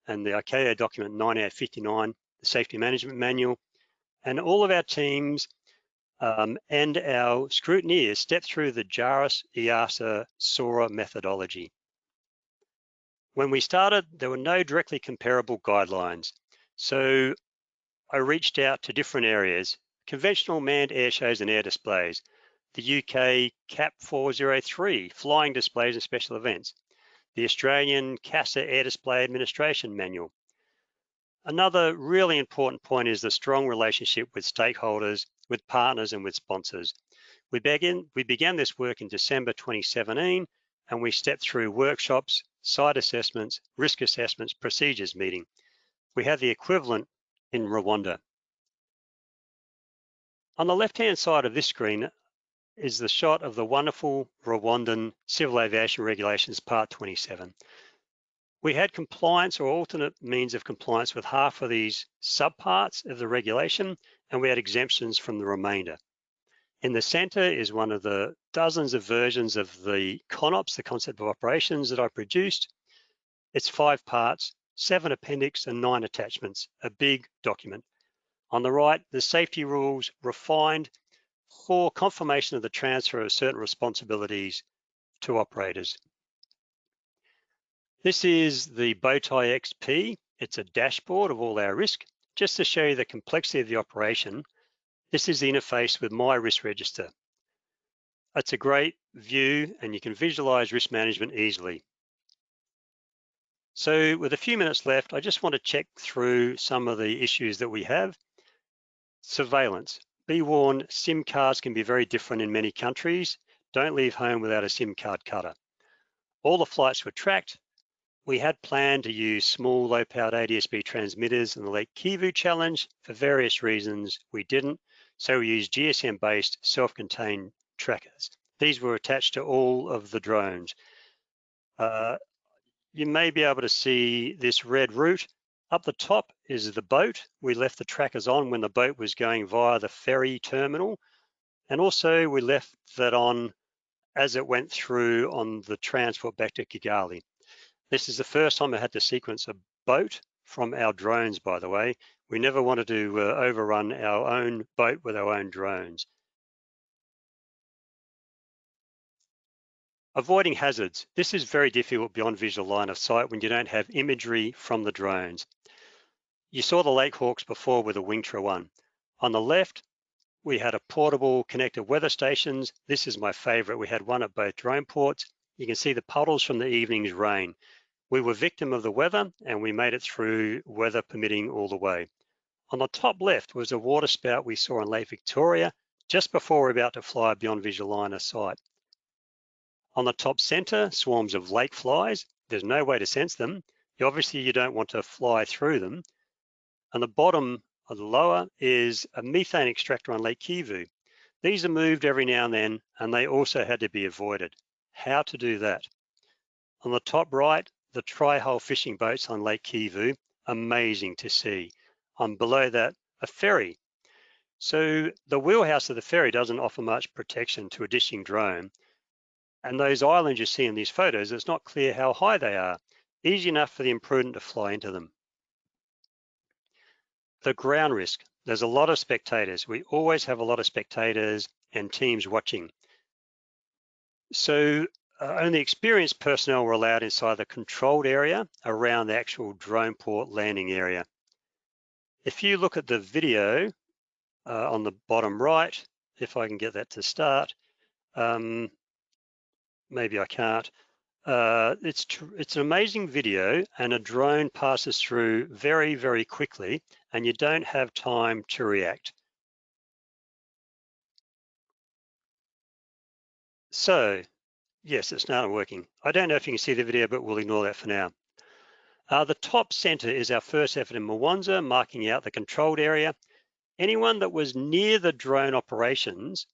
and the ICAO document 9859, the Safety Management Manual, and all of our teams and our scrutineers stepped through the JARIS, EASA, SORA methodology. When we started, there were no directly comparable guidelines. So I reached out to different areas: conventional manned air shows and air displays, the UK CAP 403, flying displays and special events, the Australian CASA Air Display Administration Manual. Another really important point is the strong relationship with stakeholders, with partners and with sponsors. We began this work in December 2017, and we stepped through workshops, site assessments, risk assessments, procedures meeting. We have the equivalent in Rwanda. On the left-hand side of this screen is the shot of the wonderful Rwandan Civil Aviation Regulations Part 27. We had compliance or alternate means of compliance with half of these subparts of the regulation, and we had exemptions from the remainder. In the center is one of the dozens of versions of the CONOPS, the concept of operations, that I produced. It's 5 parts, 7 appendix and 9 attachments, a big document. On the right, the safety rules refined for confirmation of the transfer of certain responsibilities to operators. This is the Bowtie XP. It's a dashboard of all our risk. Just to show you the complexity of the operation, this is the interface with my risk register. It's a great view and you can visualize risk management easily. So with a few minutes left, I just want to check through some of the issues that we have. Surveillance. Be warned, SIM cards can be very different in many countries. Don't leave home without a SIM card cutter. All the flights were tracked. We had planned to use small low-powered ADS-B transmitters in the Lake Kivu challenge. For various reasons, we didn't. So we used GSM-based self-contained trackers. These were attached to all of the drones. You may be able to see this red route. Up the top is the boat. We left the trackers on when the boat was going via the ferry terminal. And also we left that on as it went through on the transport back to Kigali. This is the first time I had to sequence a boat from our drones, by the way. We never wanted to overrun our own boat with our own drones. Avoiding hazards. This is very difficult beyond visual line of sight when you don't have imagery from the drones. You saw the Lake Hawks before with a Wingtra one. On the left, we had a portable connected weather stations. This is my favorite. We had one at both drone ports. You can see the puddles from the evening's rain. We were victim of the weather and we made it through, weather permitting, all the way. On the top left was a water spout we saw in Lake Victoria just before we're about to fly beyond visual line of sight. On the top center, swarms of lake flies. There's no way to sense them. Obviously, you don't want to fly through them. And the bottom or the lower is a methane extractor on Lake Kivu. These are moved every now and then, and they also had to be avoided. How to do that? On the top right, the tri-hull fishing boats on Lake Kivu, amazing to see. On below that, a ferry. So the wheelhouse of the ferry doesn't offer much protection to a dishing drone. And those islands you see in these photos, it's not clear how high they are. Easy enough for the imprudent to fly into them. The ground risk. There's a lot of spectators. We always have a lot of spectators and teams watching. So only experienced personnel were allowed inside the controlled area around the actual drone port landing area. If you look at the video on the bottom right, if I can get that to start, maybe I can't. It's an amazing video, and a drone passes through very, very quickly, and you don't have time to react. So, yes, it's now working. I don't know if you can see the video, but we'll ignore that for now. The top center is our first effort in Mwanza, marking out the controlled area. Anyone that was near the drone operations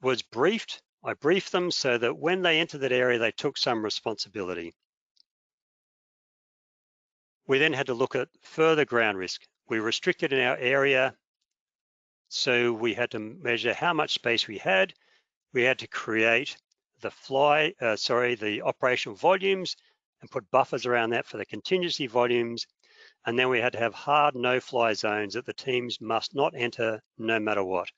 was briefed. I briefed them so that when they entered that area, they took some responsibility. We then had to look at further ground risk. We restricted in our area, so we had to measure how much space we had. We had to create the operational volumes and put buffers around that for the contingency volumes. And then we had to have hard no-fly zones that the teams must not enter no matter what.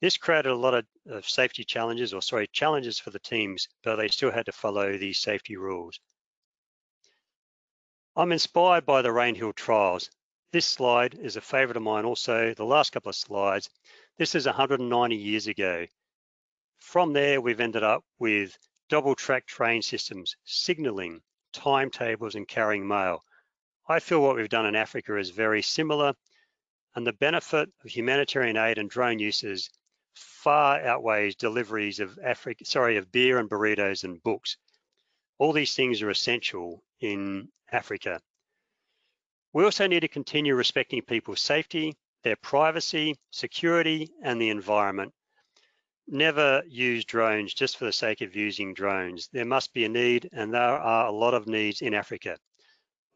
This created a lot of safety challenges, challenges for the teams, but they still had to follow these safety rules. I'm inspired by the Rainhill trials. This slide is a favorite of mine also, the last couple of slides. This is 190 years ago. From there, we've ended up with double track train systems, signaling, timetables, and carrying mail. I feel what we've done in Africa is very similar, and the benefit of humanitarian aid and drone uses far outweighs deliveries of beer and burritos and books. All these things are essential in Africa. We also need to continue respecting people's safety, their privacy, security, and the environment. Never use drones just for the sake of using drones. There must be a need, and there are a lot of needs in Africa.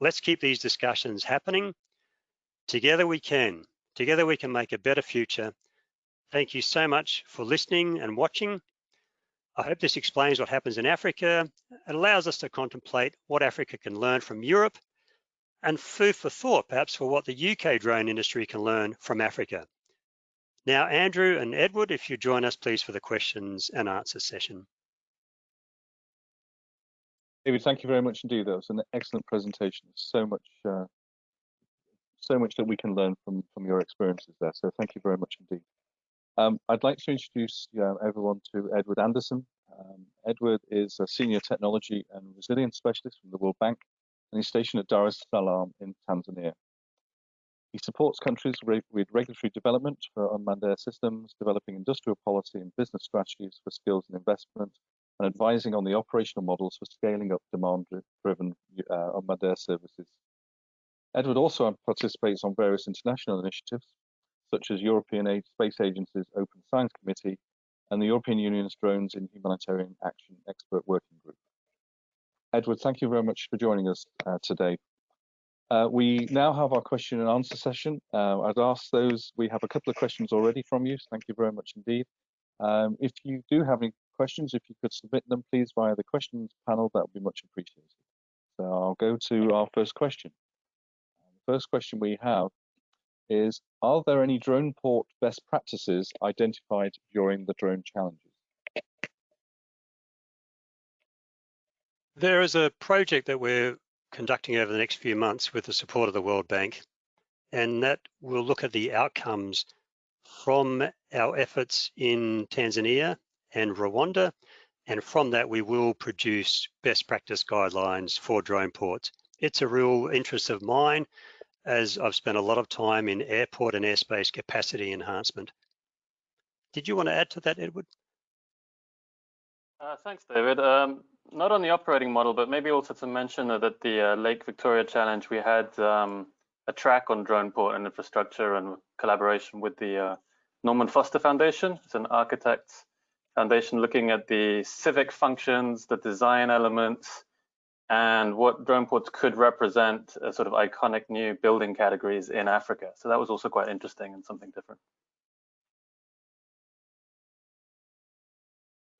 Let's keep these discussions happening. Together we can make a better future Thank you so much for listening and watching. I hope this explains what happens in Africa. It allows us to contemplate what Africa can learn from Europe, and food for thought perhaps for what the UK drone industry can learn from Africa. Now, Andrew and Edward, if you join us please for the questions and answers session. David, thank you very much indeed. That was an excellent presentation. So much that we can learn from your experiences there. So thank you very much indeed. I'd like to introduce everyone to Edward Anderson. Edward is a senior technology and resilience specialist from the World Bank, and he's stationed at Dar es Salaam in Tanzania. He supports countries with regulatory development for unmanned air systems, developing industrial policy and business strategies for skills and investment, and advising on the operational models for scaling up demand-driven unmanned air services. Edward also participates on various international initiatives, such as European Space Agency's Open Science Committee and the European Union's Drones in Humanitarian Action Expert Working Group. Edward, thank you very much for joining us today. We now have our question and answer session. I'd ask those, we have a couple of questions already from you, so thank you very much indeed. If you do have any questions, if you could submit them please via the questions panel, that would be much appreciated. So I'll go to our first question. The first question we have is, are there any drone port best practices identified during the drone challenges? There is a project that we're conducting over the next few months with the support of the World Bank, and that will look at the outcomes from our efforts in Tanzania and Rwanda, and from that we will produce best practice guidelines for drone ports. It's a real interest of mine, as I've spent a lot of time in airport and airspace capacity enhancement. Did you want to add to that, Edward? Thanks, David. Not on the operating model, but maybe also to mention that at the Lake Victoria Challenge, we had a track on drone port and infrastructure and collaboration with the Norman Foster Foundation. It's an architect's foundation looking at the civic functions, the design elements, and what drone ports could represent as sort of iconic new building categories in Africa. So that was also quite interesting and something different.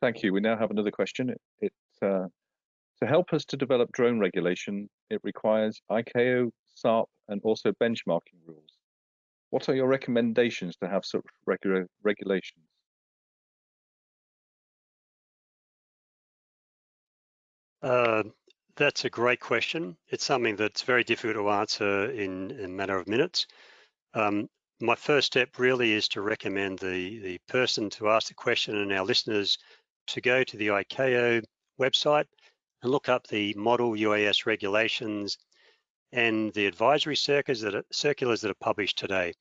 Thank you. We now have another question. To help us to develop drone regulation, it requires ICAO, SARP, and also benchmarking rules. What are your recommendations to have such regulations? That's a great question. It's something that's very difficult to answer in a matter of minutes. My first step really is to recommend the person to ask the question and our listeners to go to the ICAO website and look up the model UAS regulations and the advisory circulars that are published today.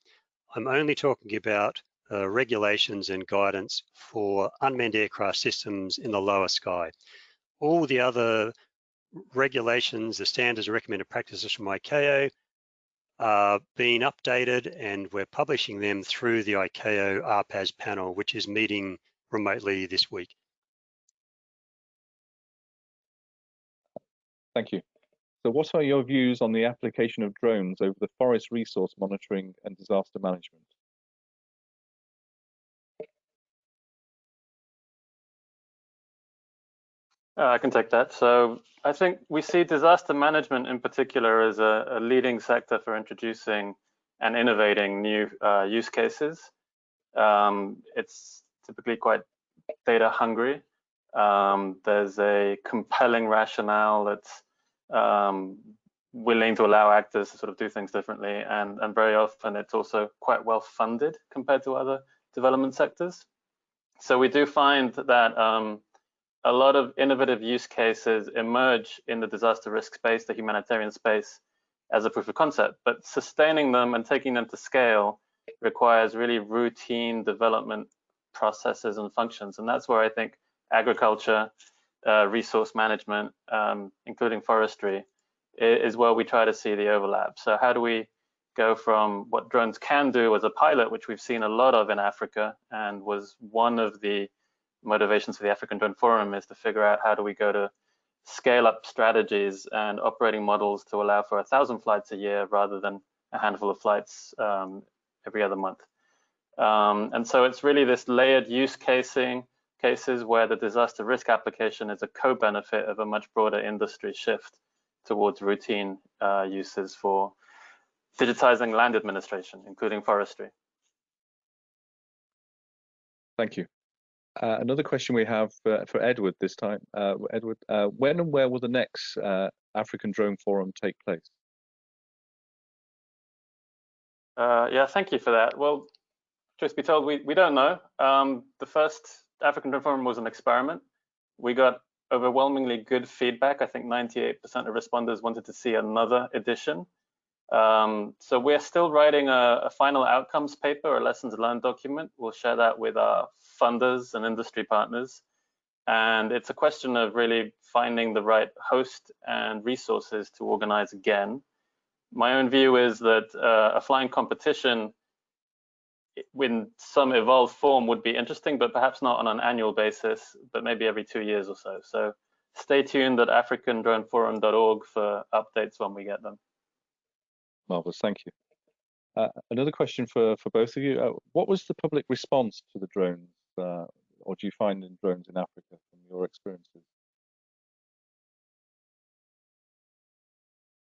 I'm only talking about regulations and guidance for unmanned aircraft systems in the lower sky. All the other regulations, the standards and recommended practices from ICAO are being updated, and we're publishing them through the ICAO RAeS panel, which is meeting remotely this week. Thank you. So what are your views on the application of drones over the forest resource monitoring and disaster management? I can take that. So I think we see disaster management in particular as a leading sector for introducing and innovating new use cases. It's typically quite data hungry. There's a compelling rationale that's willing to allow actors to sort of do things differently, and very often it's also quite well funded compared to other development sectors. So we do find that a lot of innovative use cases emerge in the disaster risk space, the humanitarian space, as a proof of concept, but sustaining them and taking them to scale requires really routine development processes and functions. And that's where I think agriculture, resource management, including forestry, is where we try to see the overlap. So how do we go from what drones can do as a pilot, which we've seen a lot of in Africa, and was one of the motivations for the African Drone Forum, is to figure out how do we go to scale up strategies and operating models to allow for 1,000 flights a year rather than a handful of flights every other month. And so it's really this layered use cases where the disaster risk application is a co-benefit of a much broader industry shift towards routine uses for digitizing land administration, including forestry. Thank you. Another question we have for Edward this time. Edward, when and where will the next African Drone Forum take place? Yeah, thank you for that. Well, truth be told, we don't know. The first African Drone Forum was an experiment. We got overwhelmingly good feedback. I think 98% of responders wanted to see another edition. So we're still writing a final outcomes paper, a lessons learned document. We'll share that with our funders and industry partners. And it's a question of really finding the right host and resources to organize again. My own view is that a flying competition in some evolved form would be interesting, but perhaps not on an annual basis, but maybe every 2 years or so. So stay tuned at africandroneforum.org for updates when we get them. Marvelous, thank you. Another question for both of you. What was the public response to the drones, or do you find in drones in Africa from your experiences?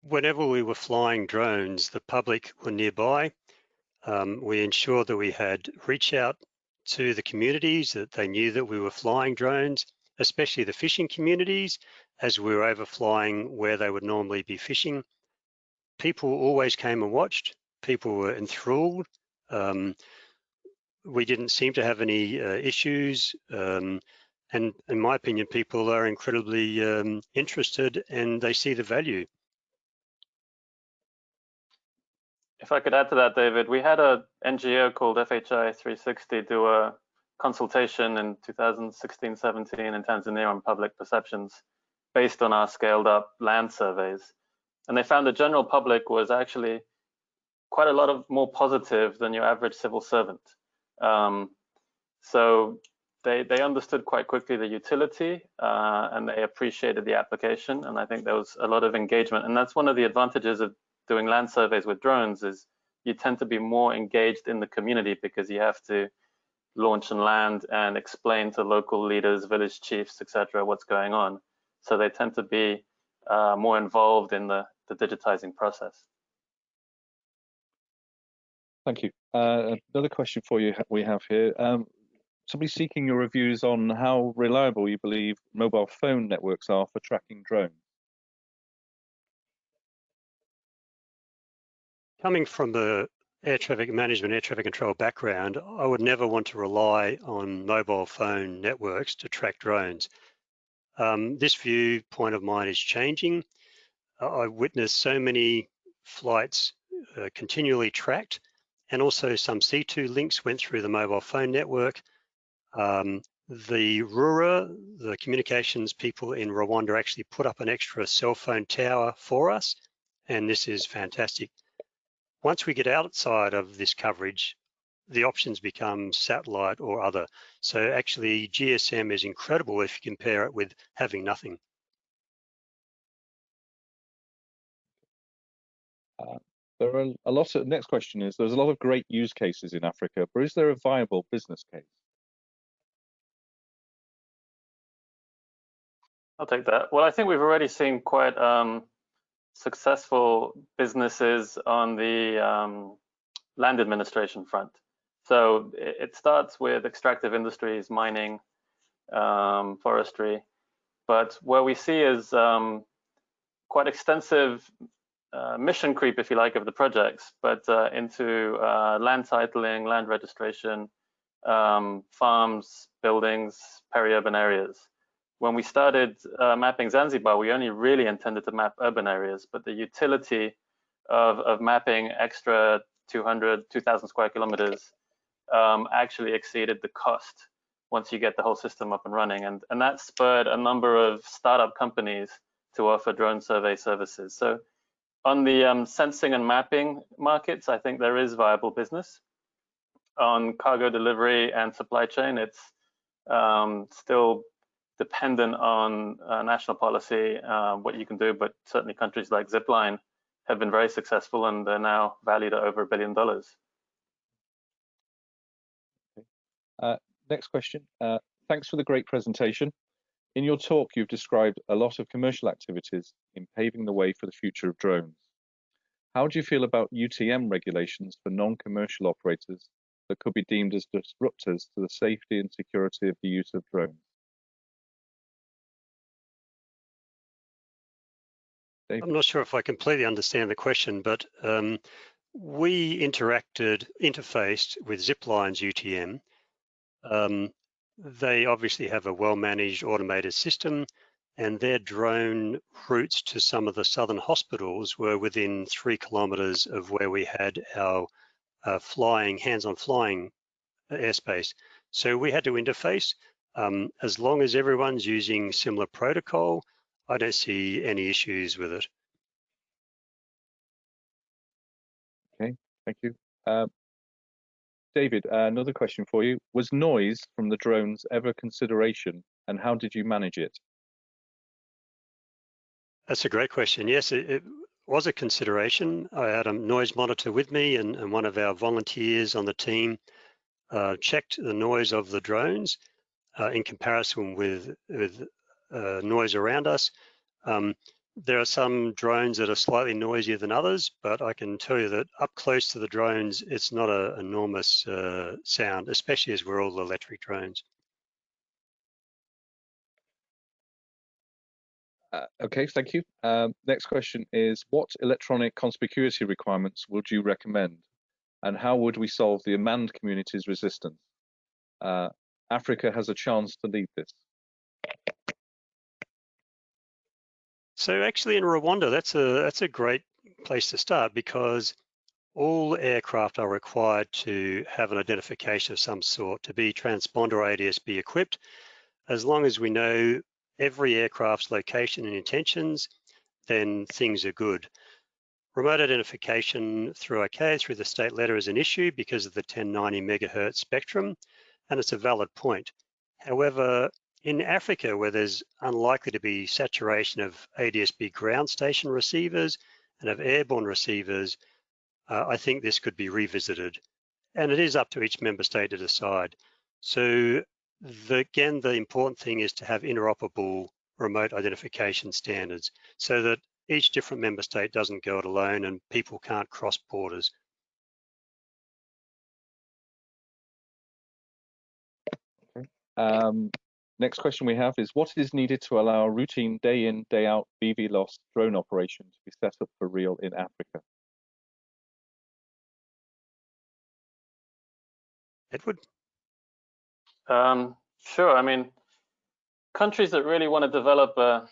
Whenever we were flying drones, the public were nearby. We ensured that we had reach out to the communities, that they knew that we were flying drones, especially the fishing communities, as we were overflying where they would normally be fishing. People always came and watched. People were enthralled. We didn't seem to have any issues. And in my opinion, people are incredibly interested and they see the value. If I could add to that, David, we had a NGO called FHI 360 do a consultation in 2016-17 in Tanzania on public perceptions based on our scaled up land surveys. And they found the general public was actually quite a lot more positive than your average civil servant. So they understood quite quickly the utility and they appreciated the application. And I think there was a lot of engagement. And that's one of the advantages of doing land surveys with drones is you tend to be more engaged in the community because you have to launch and land and explain to local leaders, village chiefs, etc., what's going on. So they tend to be more involved in the digitizing process. Thank you. Another question for you we have here. Somebody seeking your reviews on how reliable you believe mobile phone networks are for tracking drones. Coming from the air traffic management, air traffic control background, I would never want to rely on mobile phone networks to track drones. This viewpoint of mine is changing. I've witnessed so many flights continually tracked, and also some C2 links went through the mobile phone network. The RURA, the communications people in Rwanda, actually put up an extra cell phone tower for us, and this is fantastic. Once we get outside of this coverage, the options become satellite or other. So actually GSM is incredible if you compare it with having nothing. There are a lot of, next question is, there's a lot of great use cases in Africa, but is there a viable business case? I'll take that. Well, I think we've already seen quite successful businesses on the land administration front. So it starts with extractive industries, mining, forestry, but where we see is quite extensive mission creep, if you like, of the projects, but into land titling, land registration, farms, buildings, peri-urban areas. When we started mapping Zanzibar, we only really intended to map urban areas, but the utility of mapping extra 2,000 square kilometers actually exceeded the cost once you get the whole system up and running. And that spurred a number of startup companies to offer drone survey services. So on the sensing and mapping markets, I think there is viable business. On cargo delivery and supply chain, it's still dependent on national policy, what you can do, but certainly countries like Zipline have been very successful and they're now valued at over $1 billion. Next question. Thanks for the great presentation. In your talk, you've described a lot of commercial activities in paving the way for the future of drones. How do you feel about UTM regulations for non-commercial operators that could be deemed as disruptors to the safety and security of the use of drones? Dave? I'm not sure if I completely understand the question, but we interfaced with Zipline's UTM. They obviously have a well-managed automated system, and their drone routes to some of the southern hospitals were within 3 kilometers of where we had our hands-on flying airspace. So we had to interface. As long as everyone's using similar protocol, I don't see any issues with it. Okay, thank you. David, another question for you. Was noise from the drones ever a consideration, and how did you manage it? That's a great question. Yes, it was a consideration. I had a noise monitor with me, and one of our volunteers on the team checked the noise of the drones in comparison with noise around us. There are some drones that are slightly noisier than others, but I can tell you that up close to the drones, it's not an enormous sound, especially as we're all electric drones. Okay, thank you. Next question is, what electronic conspicuity requirements would you recommend, and how would we solve the unmanned community's resistance? Africa has a chance to lead this. So actually in Rwanda, that's a great place to start, because all aircraft are required to have an identification of some sort to be transponder or ADS-B equipped. As long as we know every aircraft's location and intentions, then things are good. Remote identification through the state letter is an issue because of the 1090 megahertz spectrum, and it's a valid point. However, in Africa, where there's unlikely to be saturation of ADS-B ground station receivers and of airborne receivers, I think this could be revisited. And it is up to each member state to decide. So again, the important thing is to have interoperable remote identification standards so that each different member state doesn't go it alone and people can't cross borders. Okay. Next question we have is, what is needed to allow routine day in, day out BVLOS drone operation to be set up for real in Africa? Edward? Sure. I mean, countries that really want to develop a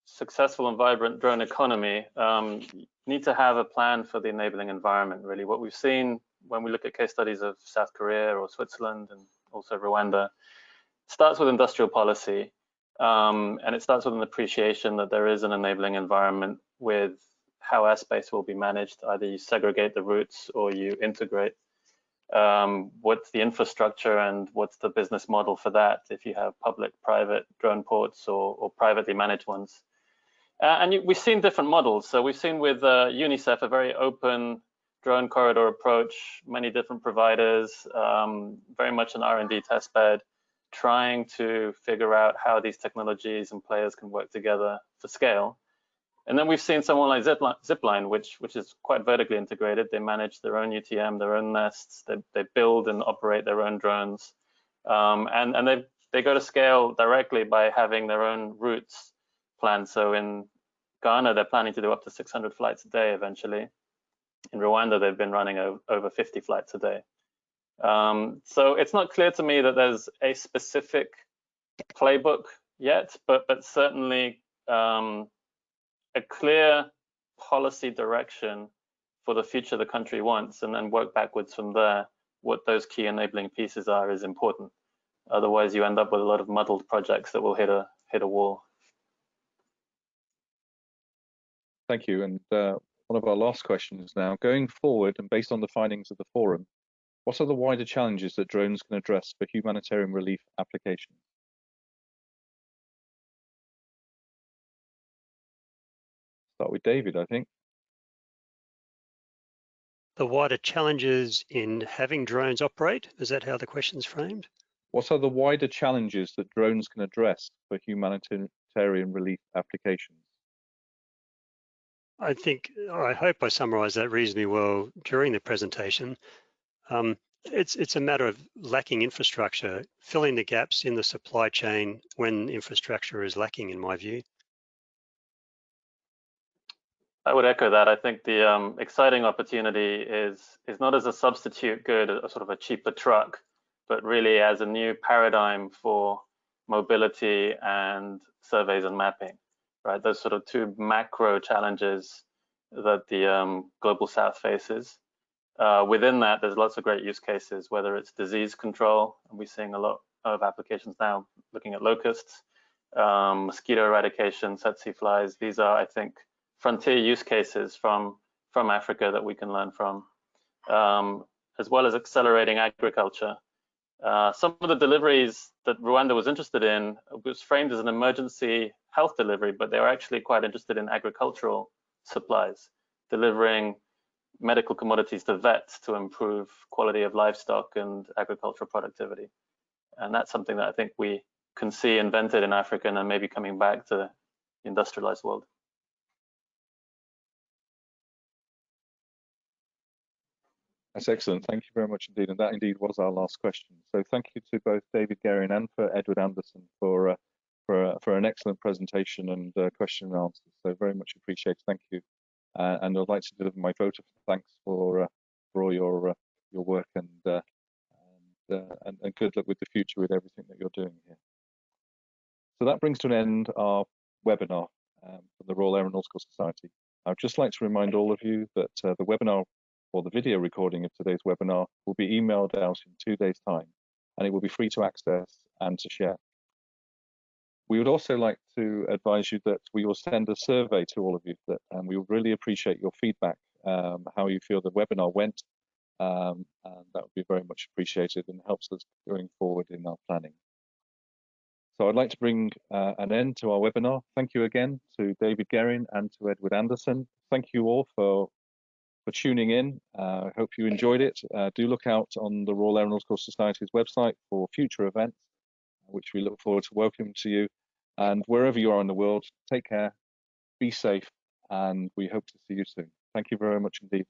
successful and vibrant drone economy need to have a plan for the enabling environment, really. What we've seen when we look at case studies of South Korea or Switzerland and also Rwanda, starts with industrial policy, and it starts with an appreciation that there is an enabling environment with how airspace will be managed. Either you segregate the routes or you integrate. What's the infrastructure and what's the business model for that if you have public-private drone ports or privately managed ones. And we've seen different models. So we've seen with UNICEF a very open drone corridor approach, many different providers, very much an R&D test bed, trying to figure out how these technologies and players can work together for scale. And then we've seen someone like Zipline, which is quite vertically integrated. They manage their own UTM, their own nests. They build and operate their own drones, and they go to scale directly by having their own routes planned. So in Ghana, they're planning to do up to 600 flights a day eventually. In Rwanda, they've been running over 50 flights a day. So it's not clear to me that there's a specific playbook yet, but certainly a clear policy direction for the future the country wants, and then work backwards from there. What those key enabling pieces are is important. Otherwise, you end up with a lot of muddled projects that will hit a wall. Thank you. And one of our last questions now, going forward and based on the findings of the forum, what are the wider challenges that drones can address for humanitarian relief applications? Start with David, I think. The wider challenges in having drones operate, is that how the question's framed? What are the wider challenges that drones can address for humanitarian relief applications? I hope I summarised that reasonably well during the presentation. It's a matter of lacking infrastructure, filling the gaps in the supply chain when infrastructure is lacking, in my view. I would echo that. I think the exciting opportunity is not as a substitute good, a sort of a cheaper truck, but really as a new paradigm for mobility and surveys and mapping, right? Those sort of two macro challenges that the global south faces. Within that, there's lots of great use cases, whether it's disease control, and we're seeing a lot of applications now looking at locusts, mosquito eradication, tsetse flies. These are, I think, frontier use cases from Africa that we can learn from, as well as accelerating agriculture. Some of the deliveries that Rwanda was interested in was framed as an emergency health delivery, but they were actually quite interested in agricultural supplies, delivering medical commodities to vets to improve quality of livestock and agricultural productivity. And that's something that I think we can see invented in Africa and maybe coming back to the industrialized world. That's excellent. Thank you very much indeed. And that indeed was our last question. So thank you to both David Guerin and for Edward Anderson for an excellent presentation and question and answers. So very much appreciated. Thank you. And I'd like to deliver my vote of thanks for all your work and good luck with the future with everything that you're doing here. So that brings to an end our webinar from the Royal Aeronautical Society. I'd just like to remind all of you that the webinar or the video recording of today's webinar will be emailed out in 2 days' time, and it will be free to access and to share. We would also like to advise you that we will send a survey to all of you, and we would really appreciate your feedback, how you feel the webinar went, and that would be very much appreciated and helps us going forward in our planning. So I'd like to bring an end to our webinar. Thank you again to David Guerin and to Edward Anderson. Thank you all for tuning in. I hope you enjoyed it. Do look out on the Royal Aeronautical Society's website for future events, which we look forward to welcoming to you. And wherever you are in the world, take care, be safe, and we hope to see you soon. Thank you very much indeed.